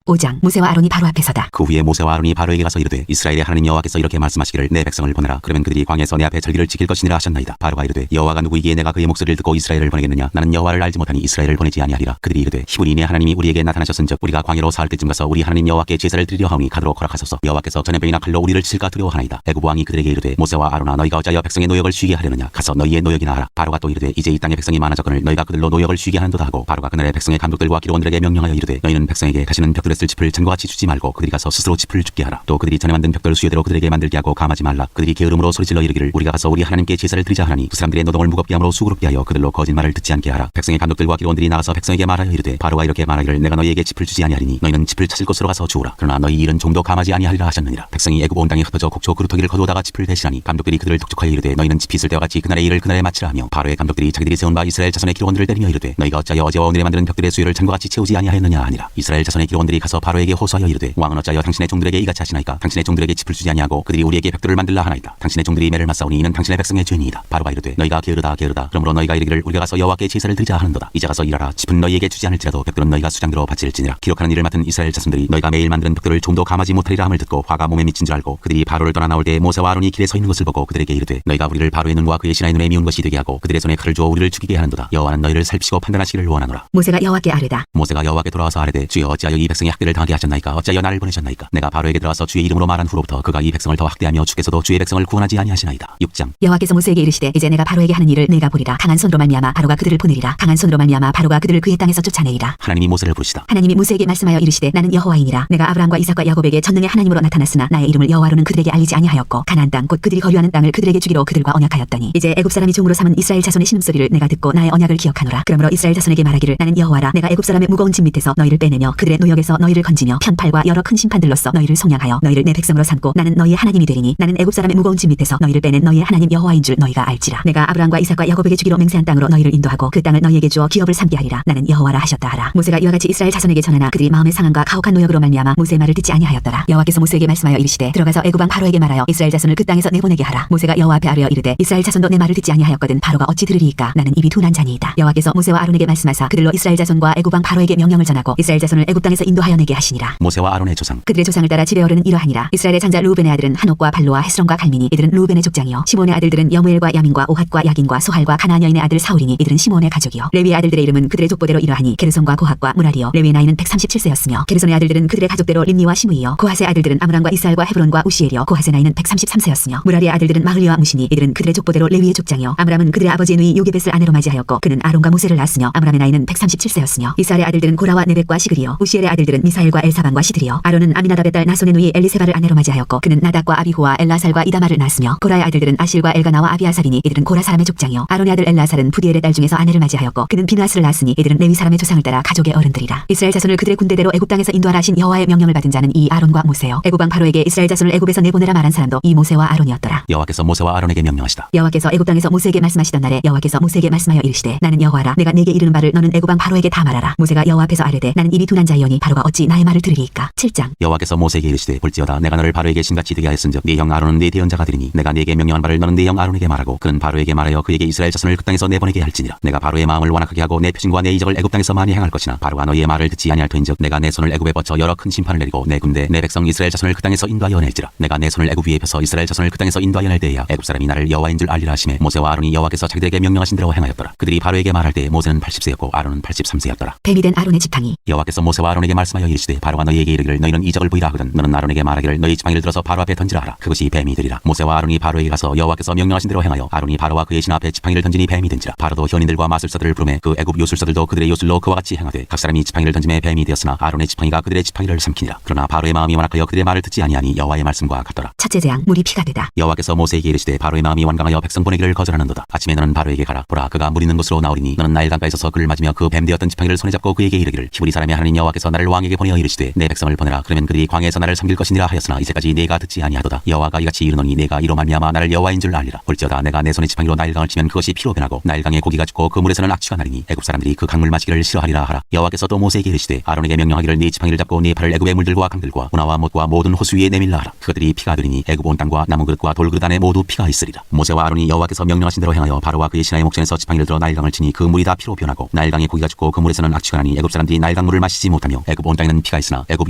5장 모세와 아론이 바로 앞에 서다. 그 후에 모세와 아론이 바로에게 가서 이르되 이스라엘의 하나님 여호와께서 이렇게 말씀하시기를 내 백성을 보내라. 그러면 그들이 광야에서 내 앞에 절기를 지킬 것이니라 하셨나이다. 바로가 이르되 여호와가 누구이기에 내가 그의 목소리를 듣고 이스라엘을 보내겠느냐. 나는 여호와를 알지 못하니 이스라엘을 보내지 아니하리라. 그들이 이르되 히브리인의 하나님이 우리에게 나타나셨은즉 우리가 광야로 사흘 때쯤 가서 우리 하나님 여호와께 제사를 드리려 하오니 가도록 허락하소서. 여호와께서 전염병이나 칼로 우리를 칠까 두려워하나이다. 애굽 왕이 그들에게 이르되 모세와 아론아 너희가 어찌하여 백성의 노역을 쉬게 하려느냐. 가서 너희의 노역이나 하라. 바로가 또 이르되 이제 이 땅의 백성이 많아졌거늘 너희가 그들로 노역을 쉬게 하는도다 하고 바로가 그날의 백성의 감독들과 기록원들에게 명령하여 이르되 너희는 백성에게 가시는 벽들에서 야곱에 쓸 짚을 잔과 같이 주지 말고 그들이 가서 스스로 짚을 줍게 하라. 또 그들이 전에 만든 벽돌 수요대로 그들에게 만들게 하고 감하지 말라. 그들이 게으름으로 소리질러 이르기를 우리가 가서 우리 하나님께 제사를 드리자 하나니 그 사람들의 노동을 무겁게 함으로 수고롭게 하여 그들로 거짓말을 듣지 않게 하라. 백성의 감독들과 기록원들이 나가서 백성에게 말하여 이르되 바로가 이렇게 말하기를 내가 너희에게 짚을 주지 아니하리니 너희는 짚을 찾을 곳으로 가서 주오라. 그러나 너희 일은 좀도 감하지 아니하리라 하셨느니라. 백성이 애굽 온 땅에 흩어져 곡초 그루터기를 거두다가 짚을 대시라니 감독들이 그들을 독촉하여 이르되 너희는 짚이 있을 때와 같이 그날의 일을 그날에 마치라 하며 바로의 감독들이 자기들이 세운 바 이스라엘 자손의 기록원들을 때리며 이르되 너희가 어찌하여 어제와 오늘에 만드는 벽들의 수요를 잔과 같이 채우지 아니하였느냐 하니라. 이스라엘 자손의 기록원들이 가서 바로에게 호소하여 이르되 왕은 어찌하여 당신의 종들에게 이같이 하시나이까. 당신의 종들에게 짚을 주지 아니하고 그들이 우리에게 벽돌을 만들라 하나이다. 당신의 종들이 매를 맞사오니 이는 당신의 백성의 죄니이다. 바로가 이르되 너희가 게으르다. 그러므로 너희가 이르기를 우리가 가서 여호와께 제사를 드리자 하는도다. 이제 가서 일하라. 짚은 너희에게 주지 않을지라도 벽돌은 너희가 수장대로 바칠지니라. 기록하는 일을 맡은 이스라엘 자손들이 너희가 매일 만드는 벽돌을 좀도 감하지 못하리라 함을 듣고 화가 몸에 미친 줄 알고 그들이 바로를 떠나 나올 때 모세와 아론이 길에 서 있는 것을 보고 그들에게 이르되 너희가 우리를 바로의 눈과 그의 신하의 눈에 미운 것이 되게 하고 그들의 손에 칼을 주어 우리를 죽이게 하는도다. 여호와는 너희를 살피시고 판단하시기를 원하노라. 모세가 여호와께 아뢰다. 모세가 여호와께 돌아와서 아뢰되 주여 어찌하여 이 백성이 학대를 당하게 하셨나이까. 어찌하여 나를 보내셨나이까. 내가 바로에게 들어가서 주의 이름으로 말한 후로부터 그가 이 백성을 더 학대하며 주께서도 주의 백성을 구원하지 아니하시나이다. 6장. 여호와께서 모세에게 이르시되 이제 내가 바로에게 하는 일을 내가 보리라. 강한 손으로 말미암아 바로가 그들을 보내리라. 강한 손으로 말미암아 바로가 그들을 그의 땅에서 쫓아내리라. 하나님이 모세를 부르시다. 하나님이 모세에게 말씀하여 이르시되 나는 여호와이니라. 내가 아브라함과 이삭과 야곱에게 전능의 하나님으로 나타났으나 나의 이름을 여호와로는 그들에게 알리지 아니하였고 가나안 땅 곧 그들이 거류하는 땅을 그들에게 주기로 그들과 언약하였더니 이제 애굽 사람이 종으로 삼은 이스라엘 자손의 신음소리를 내가 듣고 나의 언약을 기억하노라. 그러므로 이스라엘 자손에게 말하기를 나는 여호와라. 내가 애굽 사람의 무거운 짐 밑에서 너희를 빼내며 그들의 노역에서 너희를 건지며 편팔과 여러 큰 심판들로써 너희를 속량하여 너희를 내 백성으로 삼고 나는 너희의 하나님이 되리니 나는 애굽 사람의 무거운 짐 밑에서 너희를 빼낸 너희의 하나님 여호와인 줄 너희가 알지라. 내가 아브라함과 이삭과 야곱에게 주기로 맹세한 땅으로 너희를 인도하고 그 땅을 너희에게 주어 기업을 삼게 하리라. 나는 여호와라 하셨다 하라. 모세가 이와 같이 이스라엘 자손에게 전하나 그들이 마음의 상함과 가혹한 노역으로 말미암아 모세의 말을 듣지 아니하였더라. 여호와께서 모세에게 말씀하여 이르시되 들어가서 애굽 왕 바로에게 말하여 이스라엘 자손을 그 땅에서 내보내게 하라. 모세가 여호와 앞에 아뢰어 이르되 이스라엘 자손도 내 말을 듣지 아니하였거든 바로가 어찌 들으리이까. 나는 입이 둔한 자니이다. 여호와께서 모세와 아론에게 말씀하사 그들로 이스라엘 자손과 애굽 왕 바로에게 명령을 전하고 이스라엘 자손을 애굽 땅에서 인도하여 내게 하시니라. 모세와 아론의 조상. 그들의 조상을 따라 지베 어른은 이러하니라. 이스라엘의 장자 루우벤의 아들은 한옥과 발로와 헤스론과 갈미니 이들은 루우벤의 족장이요. 시몬의 아들들은 여무엘과 야민과 오핫과 야긴과 소할과 가나안 여인의 아들 사울이니 이들은 시몬의 가족이요. 레위의 아들들의 이름은 그들의 족보대로 이러하니 게르손과 고핫과 무라리요. 레위의 나이는 137세였으며 게르손의 아들들은 그들의 가족대로 림니와 시므이요. 고핫의 아들들은 아므람과 이스알과 헤브론과 우시엘이요. 고핫의 나이는 133세였으며 무라리의 아들들은 마흘리와 무시니 이들은 그들의 족보대로 레위의 족장이요. 아므람은 그들의 아버지의 누이 요게벳을 아내로 맞이하였고 그는 아론과 모세를 낳았으며 아므람의 나이는 137세였으며 이스알의 아들들은 고라와 네벡과 시그리요. 우시엘의 아들들은 미사엘과 엘사반과 시드리요. 아론은 아미나답의 딸 나손의 누이 엘리세바를 아내로 맞이하였고 그는 나답과 아비후와 엘라살과 이다마를 낳았으며 고라의 아들들은 아실과 엘가나와 아비아살이니 이들은 고라 사람의 족장이요. 아론의 아들 엘라살은 부디엘의 딸 중에서 아내를 맞이하였고 그는 비누아스를 낳았으니 이들은 레위 사람의 조상을 따라 가족의 어른들이라. 이스라엘 자손을 그들의 군대대로 애굽 땅에서 인도하라 하신 여호와의 명령을 받은 자는 이 아론과 모세요. 애굽 왕 바로에게 이스라엘 자손을 애굽에서 내보내라 말한 사람도 이 모세와 아론이었더라. 여호와께서 모세와 아론에게 명령하시다. 여호와께서 애굽 땅에서 모세에게 말씀하시던 날에 여호와께서 모세에게 말씀하여 이르시되 나는 여호와라. 내가 네게 이르는 바를 너는 애굽 왕 바로에게 다 말하라. 모세가 여호와 앞에서 아뢰되 나는 입이 둔한 자이오니 바로가 어찌 나의 말을 들으리이까. 7장. 여호와께서 모세에게 이르시되 볼지어다 내가 너를 바로에게 신같이 되게 하였은즉 네 형 아론은 네 대언자가 되리니 내가 네게 명령한 바를 너는 네 형 아론에게 말하고 그는 바로에게 말하여 그에게 이스라엘 자손을 그 땅에서 내보내게 할지니라. 내가 바로의 마음을 완악하게 하고 내 표징과 내 이적을 애굽 땅에서 많이 행할 것이나 바로가 너희의 말을 듣지 아니할 터인즉 내가 내 손을 애굽에 뻗쳐 여러 큰 심판을 내리고 내 군대 내 백성 이스라엘 자손을 그 땅에서 인도하여 낼지라. 내가 내 손을 애굽 위에 펴서 이스라엘 자손을 그 땅에서 인도하여 낼 때에야 애굽 사람이 나를 여호와인 줄 알리라 하시매 모세와 아론이 여호와께서 자기들에게 명령하신 대로 행하였더라. 그들이 바로에게 말할 때 모세는 80세였고 아론은 83세였더라. 뱀이 된 아론의 지팡이. 여호와께서 모세와 아론에게 말씀하여 이르시되 바로가 너희에게 이르기를 너희는 이적을 보이라 하거든 너는 아론에게 말하기를 너희 지팡이를 들어서 바로 앞에 던지라 하라. 그것이 뱀이 되리라. 모세와 아론이 바로에게 가서 여호와께서 명령하신 대로 행하여 아론이 바로와 그의 신 앞에 지팡이를 던지니 뱀이 된지라. 바로도 현인들과 마술사들을 부르매 그 애굽 요술사들도 그들의 요술로 그와 같이 행하되 각 사람이 지팡이를 던짐에 뱀이 되었으나 아론의 지팡이가 그들의 지팡이를 삼키니라. 그러나 바로의 마음이 완악하여 그들의 말을 듣지 아니하니 여호와의 말씀과 같더라. 첫째 재앙 물이 피가 되다. 여호와께서 모세에게 이르시되 바로의 마음이 완강하여 백성 보내기를 거절하는도다. 아침에 너는 바로에게 가라. 보라 그가 물 있는 곳으로 나오리니 너는 나일 강가에 서서 그를 맞으며 그 뱀 되었던 지팡이를 손에 잡고 그에게 이르기를 히브리 사람의 하나님 여호와께서 나를 왕에게 보내어 이르시되 내 백성을 보내라. 그러면 그들이 광야에서 나를 섬길 것이니라 하였으나 이제까지 네가 듣지 아니하도다. 여호와가 이같이 이르노니 내가 이로 말미암아 나를 여호와인 줄 알리라. 볼지어다 내가 내 손에 지팡이로 나일강을 치면 그것이 피로 변하고 나일강에 고기가 죽고 그 물에서는 악취가 나리니 애굽 사람들이 그 강물 마시기를 싫어하리라 하라. 여호와께서 또 모세에게 이르시되 아론에게 명령하기를 네 지팡이를 잡고 네 팔을 애굽의 물들과 강들과 운하와 못과 모든 호수 위에 내밀라 하라. 그들이 피가 되리니 애굽 온 땅과 나무 그릇과 돌 그릇 안에 모두 피가 있으리라. 모세와 아론이 여호와께서 명령하신 대로 행하여 바로와 그의 신하의 목전에서 지팡이를 들어 나일강을 치니 그 물이 다 피로 변하고 나일강에 고기가 죽고 그 물에서는 악취가 나니 애굽 사람들이 나일강 물을 마시지 못하며 애굽 온 땅에는 피가 있으나 애굽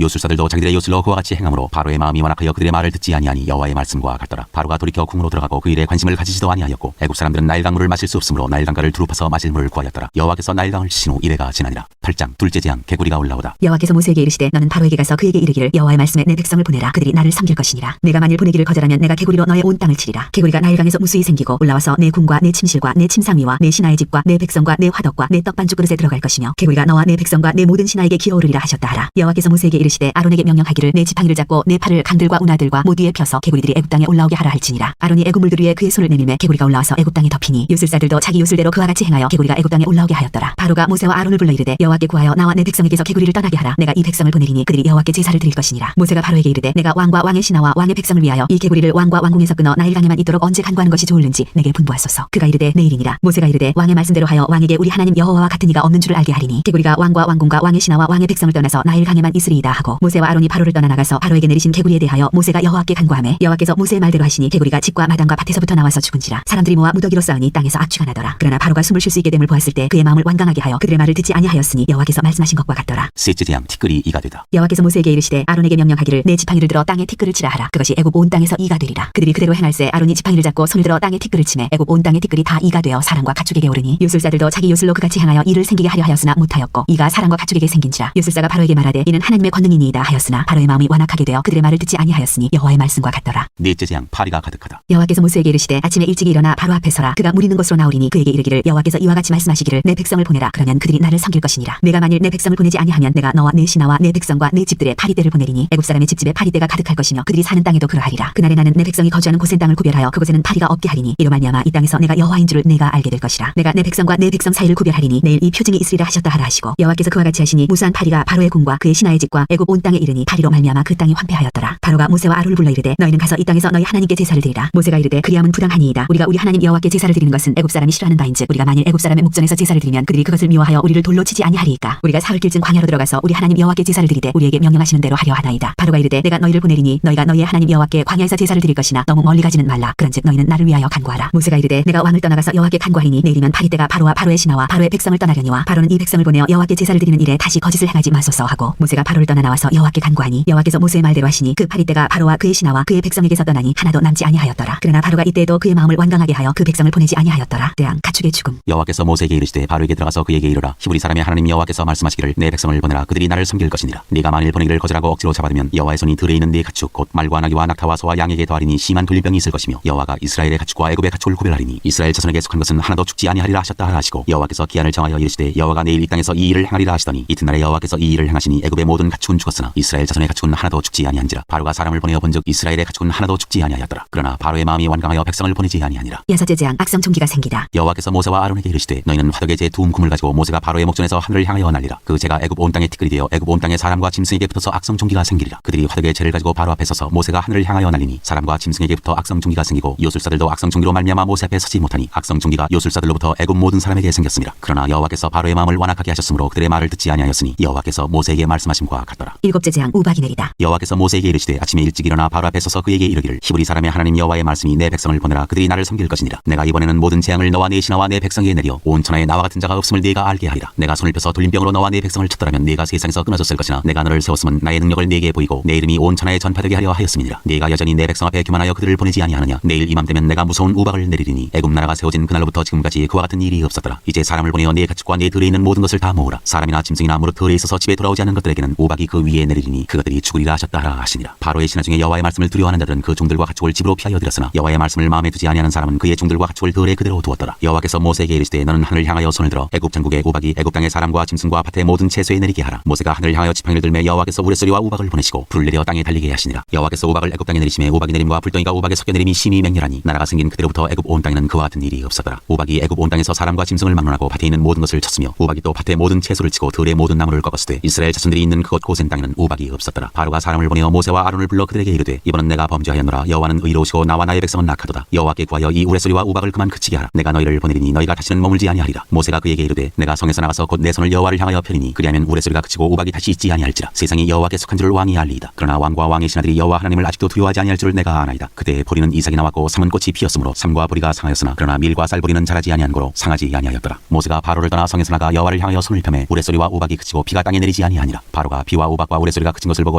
요술사들도 자기들의 요술로 그와 같이 행함으로 바로의 마음이 완악하여 그들의 말을 듣지 아니하니 여호와의 말씀과 같더라. 바로가 돌이켜 궁으로 들어가고 그 일에 관심을 가지지도 아니하였고 애굽 사람들은 나일강 물을 마실 수 없으므로 나일강가를 두루 파서 마실 물을 구하였더라. 여호와께서 나일강을 치신 후 이래가 지나니라. 8장. 둘째 재앙 개구리가 올라오다. 여호와께서 모세에게 이르시되 너는 바로에게 가서 그에게 이르기를 여호와의 말씀에 내 백성을 보내라. 그들이 나를 섬길 것이니라. 내가 만일 보내기를 거절하면 내가 개구리로 너의 온 땅을 치리라. 개구리가 나일강에서 무수히 생기고 올라와서 내 궁과 내 침실과 내 침상위와 내 신하의 집과 내 백성과 내 화덕과 내 떡반죽 그릇에 들어갈 것이며 개구리가 너와 내 백성과 내 모든 신하에게 기어오르리라 하셨다 하라. 하라. 여호와께서 모세에게 이르시되 아론에게 명령하기를 내 지팡이를 잡고 내 팔을 강들과 운하들과 못 위에 펴서 개구리들이 애굽 땅에 올라오게 하라 할지니라. 아론이 애굽 물들 위에 그의 손을 내밀매 개구리가 올라와서 애굽 땅에 덮이니 요술사들도 자기 요술대로 그와 같이 행하여 개구리가 애굽 땅에 올라오게 하였더라. 바로가 모세와 아론을 불러 이르되 여호와께 구하여 나와 내 백성에게서 개구리를 떠나게 하라. 내가 이 백성을 보내리니 그들이 여호와께 제사를 드릴 것이니라. 모세가 바로에게 이르되 내가 왕과 왕의 신하와 왕의 백성을 위하여 이 개구리를 왕과 왕궁에서 끊어 나일강에만 있도록 언제 간구하는 것이 좋을는지 내게 분부하소서. 그가 이르되 내일이니라. 모세가 이르되 왕의 말씀대로 하여 왕에게 우리 하나님 여호와와 같은 이가 없는 줄을 알게 하리니 개구리가 왕과 왕궁과 왕의 신하와 왕의 백성을 떠나서 나일강에만 있으리이다 하고 모세와 아론이 바로를 떠나 나가서 바로에게 내리신 개구리에 대하여 모세가 여호와께 간구하매 여호와께서 모세의 말대로 하시니 개구리가 집과 마당과 밭에서부터 나와서 죽은지라. 사람들이 모아 무더기로 쌓으니 땅에서 악취가 나더라. 그러나 바로가 숨을 쉴 수 있게 됨을 보았을 때 그의 마음을 완강하게 하여 그들의 말을 듣지 아니하였으니 여호와께서 말씀하신 것과 같더라. 셋째 재앙 티끌이 이가 되다. 여호와께서 모세에게 이르시되 아론에게 명령하기를 내 지팡이를 들어 땅에 티끌을 치라 하라. 그것이 애굽 온 땅에서 이가 되리라. 그들이 그대로 행할세 아론이 지팡이를 잡고 손을 들어 땅에 티끌을 치매 애굽 온 땅의 티끌이 다 이가 되어 사람과 가축에게 오르니 요술사들도 자기 요술로 그같이 행하여 이를 생기게 하려 하였으나 못하였고 이가 사람과 가축에게 생긴지라. 요술사가 바로에게 말하되 이는 하나님의 권능이니이다 하였으나 바로의 마음이 완악하게 되어 그들의 말을 듣지 아니하였으니 여호와의 말씀과 같더라. 넷째 재앙 파리가 가득하다. 여호와께서 모세에게 이르시되 아침에 일찍 일어나 바로 앞에 서라. 그가 물 있는 곳으로 나오리니 그에게 이르기를 여호와께서 이와 같이 말씀하시기를 내 백성을 보내라. 그러면 그들이 나를 섬길 것이니라. 내가 만일 내 백성을 보내지 아니하면 내가 너와 내 신하와 내 백성과 내 집들의 파리떼를 보내리니 애굽 사람의 집집에 파리떼가 가득할 것이며 그들이 사는 땅에도 그러하리라. 그날에 나는 내 백성이 거주하는 곳의 땅을 구별하여 그곳에는 파리가 없게 하리니 이로 말미암아 이 땅에서 내가 여호와인 줄을 내가 알게 될 것이라. 내가 내 백성과 내 백성 사이를 구별하리니 내일 이 표징이 있으리라 하셨다 하라 하시고 여호와께서 그와 같이 하시니 무수한 파리가 바로의 궁과 그의 신하의 집과 애굽 온 땅에 이르니 파리로 말미암아 그 땅이 황폐하였더라. 바로가 모세와 아론을 불러 이르되 너희는 가서 이 땅에서 너희 하나님께 제사를 드리라. 모세가 이르되 그리함은 부당하니이다. 우리가 우리 하나님 여호와께 제사를 드리는 것은 애굽 사람이 싫어하는 바인즉 우리가 만일 애굽 사람의 목전에서 제사를 드리면 그들이 그것을 미워하여 우리를 돌로 치지 아니하리이까. 우리가 사흘길쯤 광야로 들어가서 우리 하나님 여호와께 제사를 드리되 우리에게 명령하시는 대로 하려 하나이다. 바로가 이르되 내가 너희를 보내리니 너희가 너희의 하나님 여호와께 광야에서 제사를 드릴 것이나 너무 멀리 가지는 말라. 그런즉 너희는 나를 위하여 간구하라. 모세가 이르되 내가 왕을 떠나가서 여호와께 간구하리니 내일이면 파리떼가 바로와 바로의 신하와 바로의 백성을 떠나려니와 바로는 이 백성을 보내어 여호와께 제사를 드리는 일에 다시 거짓을 행하지 마소서 하고 모세가 바로를 떠나 나와서 여호와께 간구하니 여호와께서 모세의 말대로 하시니 그 파리떼가 바로와 그의 신하와 그의 백성에게서 떠나니 하나도 남지 아니하였더라. 그러나 바로가 이때에도 그의 마음을 완강하게 하여 그 백성을 보내지 아니하였더라. 대항 가축의 죽음. 여호와께서 모세에게 이르시되 바로에게 들어가서 그에게 이르라. 히브리 사람의 하나님 여호와께서 말씀하시기를 내 백성을 보내라. 그들이 나를 섬길 것이니라. 네가 만일 보내기를 거절하고 억지로 잡아두면 여호와의 손이 들에 있는 네 가축 곧 말과 나귀와 낙타와 소와 양에게 더하리니 심한 돌림병이 있을 것이며 여호와가 이스라엘의 가축과 애굽의 가축을 구별하리니 이스라엘 자손에게 속한 것은 하나도 죽지 아니하리라 하셨다 하라 하시고 여호와께서 기한을 정하여 이르시되 여호와가 내일 이 땅에서 이 일을 행하리라 하시더니 이튿날에 여호와께서 이 일을 행하시니 애굽의 모든 가축은 죽었으나 이스라엘 자손의 가축은 하나도 죽지 아니한지라. 바로가 사람을 보내어 본즉 이스라엘의 가축은 하나도 죽지 아니하였더라. 그러나 바로의 마음이 완강하여 백성을 보내지 아니하니라. 여섯째 재앙 악성 종기가 생기다. 여호와께서 모세와 아론에게 이르시되 너희는 화덕의 재 두 움큼을 가지고 모세가 바로의 목전에서 하늘을 향하여 날리라. 그 재가 애굽 온 땅에 티끌이 되어 애굽 온 땅의 사람과 짐승에게 붙어서 악성 종기가 생기리라. 그들이 화덕의 재를 가지고 바로 앞에 서서 모세가 하늘을 향하여 날리니 사람과 짐승에게 붙어 악성 종기가 생기고 요술사들도 악성 종기로 말미암아 모세 앞에 서지 못하니 악성 종기가 요술사들로부터 애굽 모든 사람에게 생겼습니다. 그러나 여호와께서 바로의 마음을 완악하게 하셨으므로 그들의 말을 듣지 아니하였으니 여호와께서 모세에게 말씀하심과 같더라. 일곱째 재앙 우박이 내리다. 여호와께서 모세에게 이르시되 아침에 일찍 일어나 바로 앞에 서서 그에게 이르기를 히브리 사람의 하나님 여호와의 말씀이 내 백성을 보내라. 그들이 나를 섬길 것이니라. 내가 이번에는 모든 재앙을 너와 내 신하와 내 백성에게 내려 온 천하에 나와 같은 자가 없음을 네가 알게 하리라. 내가 손을 펴서 돌림병으로 너와 내 백성을 쳤더라면 네가 세상에서 끊어졌을 것이나 내가 너를 세웠음은 나의 능력을 네게 보이고 내 이름이 온 천하에 전파되게 하려 하였음이니라. 네가 여전히 내 백성 앞에 교만하여 그들을 보내지 아니하느냐. 내일 이맘때면 내가 무서운 우박을 내리리니 애굽 나라가 세워진 그날로부터 지금까지 그와 같은 일이 없었더라. 이제 사람을 보내어 내 가축과 내 들에 있는 모든 것을 다 모으라. 사람이나 짐승이나 무릇 들에 있어서 집에 돌아오지 않는 것들에게는 우박이 그 위에 내리리니 그것들이 죽으리라 하셨다 하라 하시니라. 바로의 신하 중에 여호와의 말씀을 두려워하는 자들은 그 종들과 가축을 집으로 피하여 들였으나 여호와의 말씀을 마음에 두지 아니하는 사람은 그의 종들과 가축을 들에 그대로 두었더라. 여호와께서 모세에게 이르시되 너는 하늘을 향하여 손을 들어 애굽 전국의 우박이 애굽 땅의 사람과 짐승과 밭의 모든 채소에 내리게 하라. 모세가 하늘을 향하여 지팡이를 들매 여호와께서 우레소리와 우박을 보내시고 불을 내려 땅에 달리게 하시니라. 여호와께서 우박을 애굽 땅에 내리심에 우박이 내림과 불덩이가 우박에 섞여 내림이 심히 맹렬하니 나라가 생긴 그때로부터 애굽 온 땅에는 그와 같은 일이 없었더라. 우박이 애굽 온 땅에서 사람과 짐승을 막론하고 밭에 있는 모든 것을 쳤으며 우박이 또 밭의 모든 채소를 치고 들의 모든 나무를 꺾었으되 이스라엘 자손들이 있는 그곳 고센 땅에는 우박이 없었더라. 바로가 사람을 보내어 모세와 아론을 불러 그들에게 이르되 이번은 내가 범죄하였노라. 여호와는 의로우시고 나와 나의 백성은 악하도다. 여호와께 구하여 이 우레소리와 우박을 그만 그치게 하라. 내가 너희를 보내리니 너희가 다시는 머물지 아니하리라. 모세가 그에게 이르되 내가 성에서 나가서 곧 내 손을 여호와를 향하여 펴리니 그리하면 우레소리가 그치고 우박이 다시 있지 아니할지라. 세상이 여호와께 속한 줄을 왕이 알리이다. 그러나 왕과 왕의 신하들이 여호와 하나님을 아직도 두려워하지 아니할 줄을 내가 아나이다. 그때 보리는 이삭이 나왔고 삼은 꽃이 피었으므로 삼과 보리가 상하였으나 그러나 밀과 쌀보리는 자라지 아니한 고로 상하지 아니하였더라. 모세가 바로를 떠나 성에서 나가 여호와를 향하여 손을 펴매 우레소리와 우박이 그치고 비가 땅에 내리지 아니하니라. 바로가 비와 우박과 우레소리가 그친 것을 보고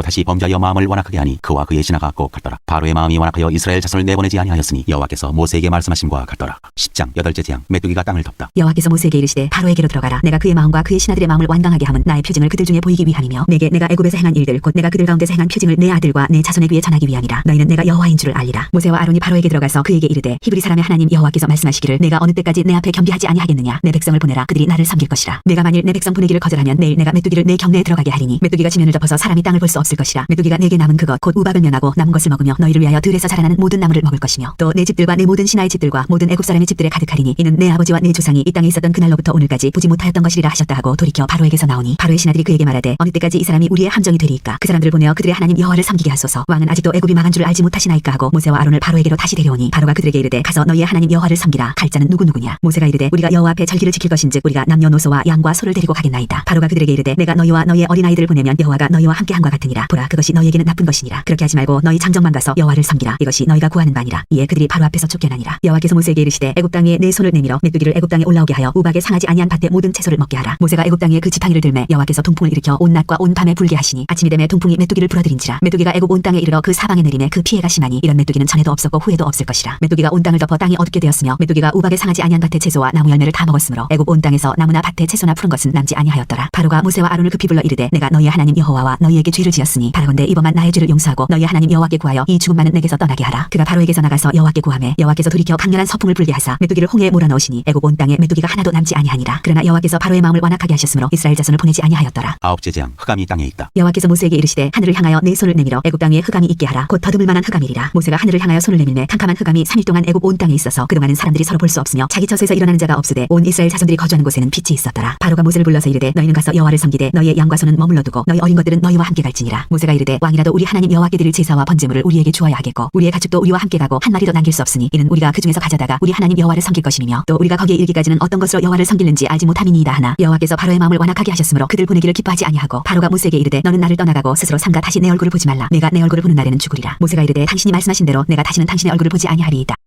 다시 범죄하여 마음을 완악하게 하니 그와 그의 신하가 꼭 같더라. 바로의 마음이 완악하여 이스라엘 자손을 내보내지 아니하였으니 여호와께서 모세에게 말씀하심과 같더라. 10장 여덟째 재앙 메뚜기가 땅을 덮다. 여호와께서 모세에게 이르시되 바로에게로 들어가라. 내가 그의 마음과 그의 신하들의 마음을 완강하게 함은 나의 표징을 그들 중에 보이기 위함이며 내가 애굽에서 행한 일들 곧 내가 그들 가운데서 행한 표징을 내 아들과 내 자손의 귀에 전하기 위함이라. 너희는 내가 여호와인 줄을 알리라. 모세와 아론이 바로에게 들어가서 그에게 이르되 히브리 사람의 하나님 여호와께서 말씀하시기를 내가 어느 때까지 내 앞에 겸비하지 아니하겠느냐. 내 백성을 보내라. 그들이 나를 섬길 것이라. 내가 만일 내 백성 보내기를 거절하면 내일 내가 메뚜기를 내 경내에 들어가게 하리니 메뚜기가 지면을 덮어서 사람이 땅을 볼 수 없을 것이라. 메뚜기가 내게 남은 그것 곧 우박을 면하고 남은 것을 먹으며 너희를 위하여 들에서 자라나는 모든 나무를 먹을 것이며 또 내 집들과 내 모든 신하의 집들과 모든 애굽 사람의 집들에 가득하리니 이는 내 아버지와 내 조상이 이 땅에 있었던 그날로부터 오늘까지 보지 못하였던 것이리라 하셨다 하고 돌이켜 바로에게서 나오니 바로의 신하들이 그에게 말하되 어느 때까지 이 사람이 우리의 함정이 되리이까. 그 사람들을 보내어 그들의 하나님 여호와를 섬기게 하소서. 왕은 아직도 애굽이 망한 줄을 알지 못하시나이까 하고 모세와 아론을 바로에게로 다시 데려오니 바로가 그들에게 이르되 가서 너희의 하나님 여호와를 섬기라. 갈 자는 누구누구냐. 모세가 이르되 우리가 여호와 앞에 절기를 지킬 것인즉 우리가 남녀노소와 양과 소를 데리고 가겠나이다. 바로가 그들에게 이르되 내가 너희와 너희의 어린아이들을 보내면 여호와가 너희와 함께 한과 같으니라. 보라 그것이 너희에게는 나쁜 것이니라. 그렇게 하지 말고 너희 장정만 가서 여호와를 섬기라. 이것이 너희가 구하는 바니라. 이에 그들이 바로 앞에서 쫓겨나니라. 여호와께서 모세에게 이르시되 애굽 땅에 내 손을 내밀어 메뚜기를 애굽 땅에 올라오게 하여 우박에 상하지 아니한 밭의 모든 채소를 먹게 하라. 모세가 애굽 땅에 그 지팡이를 들매 여호와께서 동풍을 일으켜 온 낮과 온 밤에 불게 하시니 아침이 되매 동풍이 메뚜기를 불어들인지라. 메뚜기가 애굽 온 땅에 이르러 그 사방에 내림에 그 피해가 심하니 이런 메뚜기는 전에도 없었고 후에도 없을 것이라. 메뚜기가 온 땅을 덮어 땅이 어둡게 되었으며 메뚜기가 우박에 상하지 아니한 밭의 채소와 나무 열매를 다 먹었으므로 애굽 온 땅에서 나무나 밭의 채소나 푸른 것은 남지 아니하였더라. 바로가 모세와 아론을 급히 불러 이르되 내가 너희의 하나님 여호와와 너희에게 죄를 지었으니 바라건대 이번만 나의 죄를 용서하고 너희의 하나님 여호와께 구하여 이 죽음만은 내게서 떠나게 하라. 그가 바로에게서 나가서 여호와께 구하매 여호와께서 돌이켜 강렬한 서풍을 불게 하사 메뚜기를 홍해에 몰아넣으시니 애굽 온 땅에 메뚜기가 하나도 남지 아니하니라. 그러나 여호와께서 바로의 마음을 완악하게 하셨으므로 이스라엘 자손을 보내지 아니하였더라. 아홉째 재앙 흑암이 땅에 있다. 여호와께서 모세에게 이르시되 하늘을 향하여 내 손을 내밀어 애굽 땅에 흑암이 있게 하라. 곧 더듬을 만한 흑암이리라. 모세가 하늘을 향하여 손을 내밀매 캄캄한 흑암이 3일 동안 애굽 온 땅에 있어서 그동안은 사람들이 서로 볼 수 없으며 자기 처소에서 일어나는 자가 없으되 온 이스라엘 자손들이 거주하는 곳에는 빛이 있었더라. 바로가 모세를 불러서 이르되 너희는 가서 여호와를 섬기되 너희의 양과 소는 머물러 두고 너희 어린 것들은 너희와 함께 갈지니라. 모세가 이르되 왕이라도 우리 하나님 여호와께 드릴 제사와 번제물을 우리에게 주어야 하겠고 우리의 가축도 우리와 함께 가고 한 마리도 남길 수 없으니 이는 우리가 그 중에서 가져다가 우리 하나님 여호와를 섬길 것임이며 또 우리가 거기에 이르기까지는 어떤 것으로 여호와를 섬기는지 알지 못함이니이다 하나 여호와께서 바로의 마음을 완악하게 하셨으므로 그들 보내기를 기뻐하지 아니하고 바로가 모세에게 이르되 너는 나를 떠나가고 스스로 삼가 다시 내 얼굴을 보지 말라. 내가 내 얼굴을 보는 날에는 죽으리라. 모세가 이르되 당신이 말씀하신 대로 내가 다시는 당신의 얼굴을 보지 아니하리이다.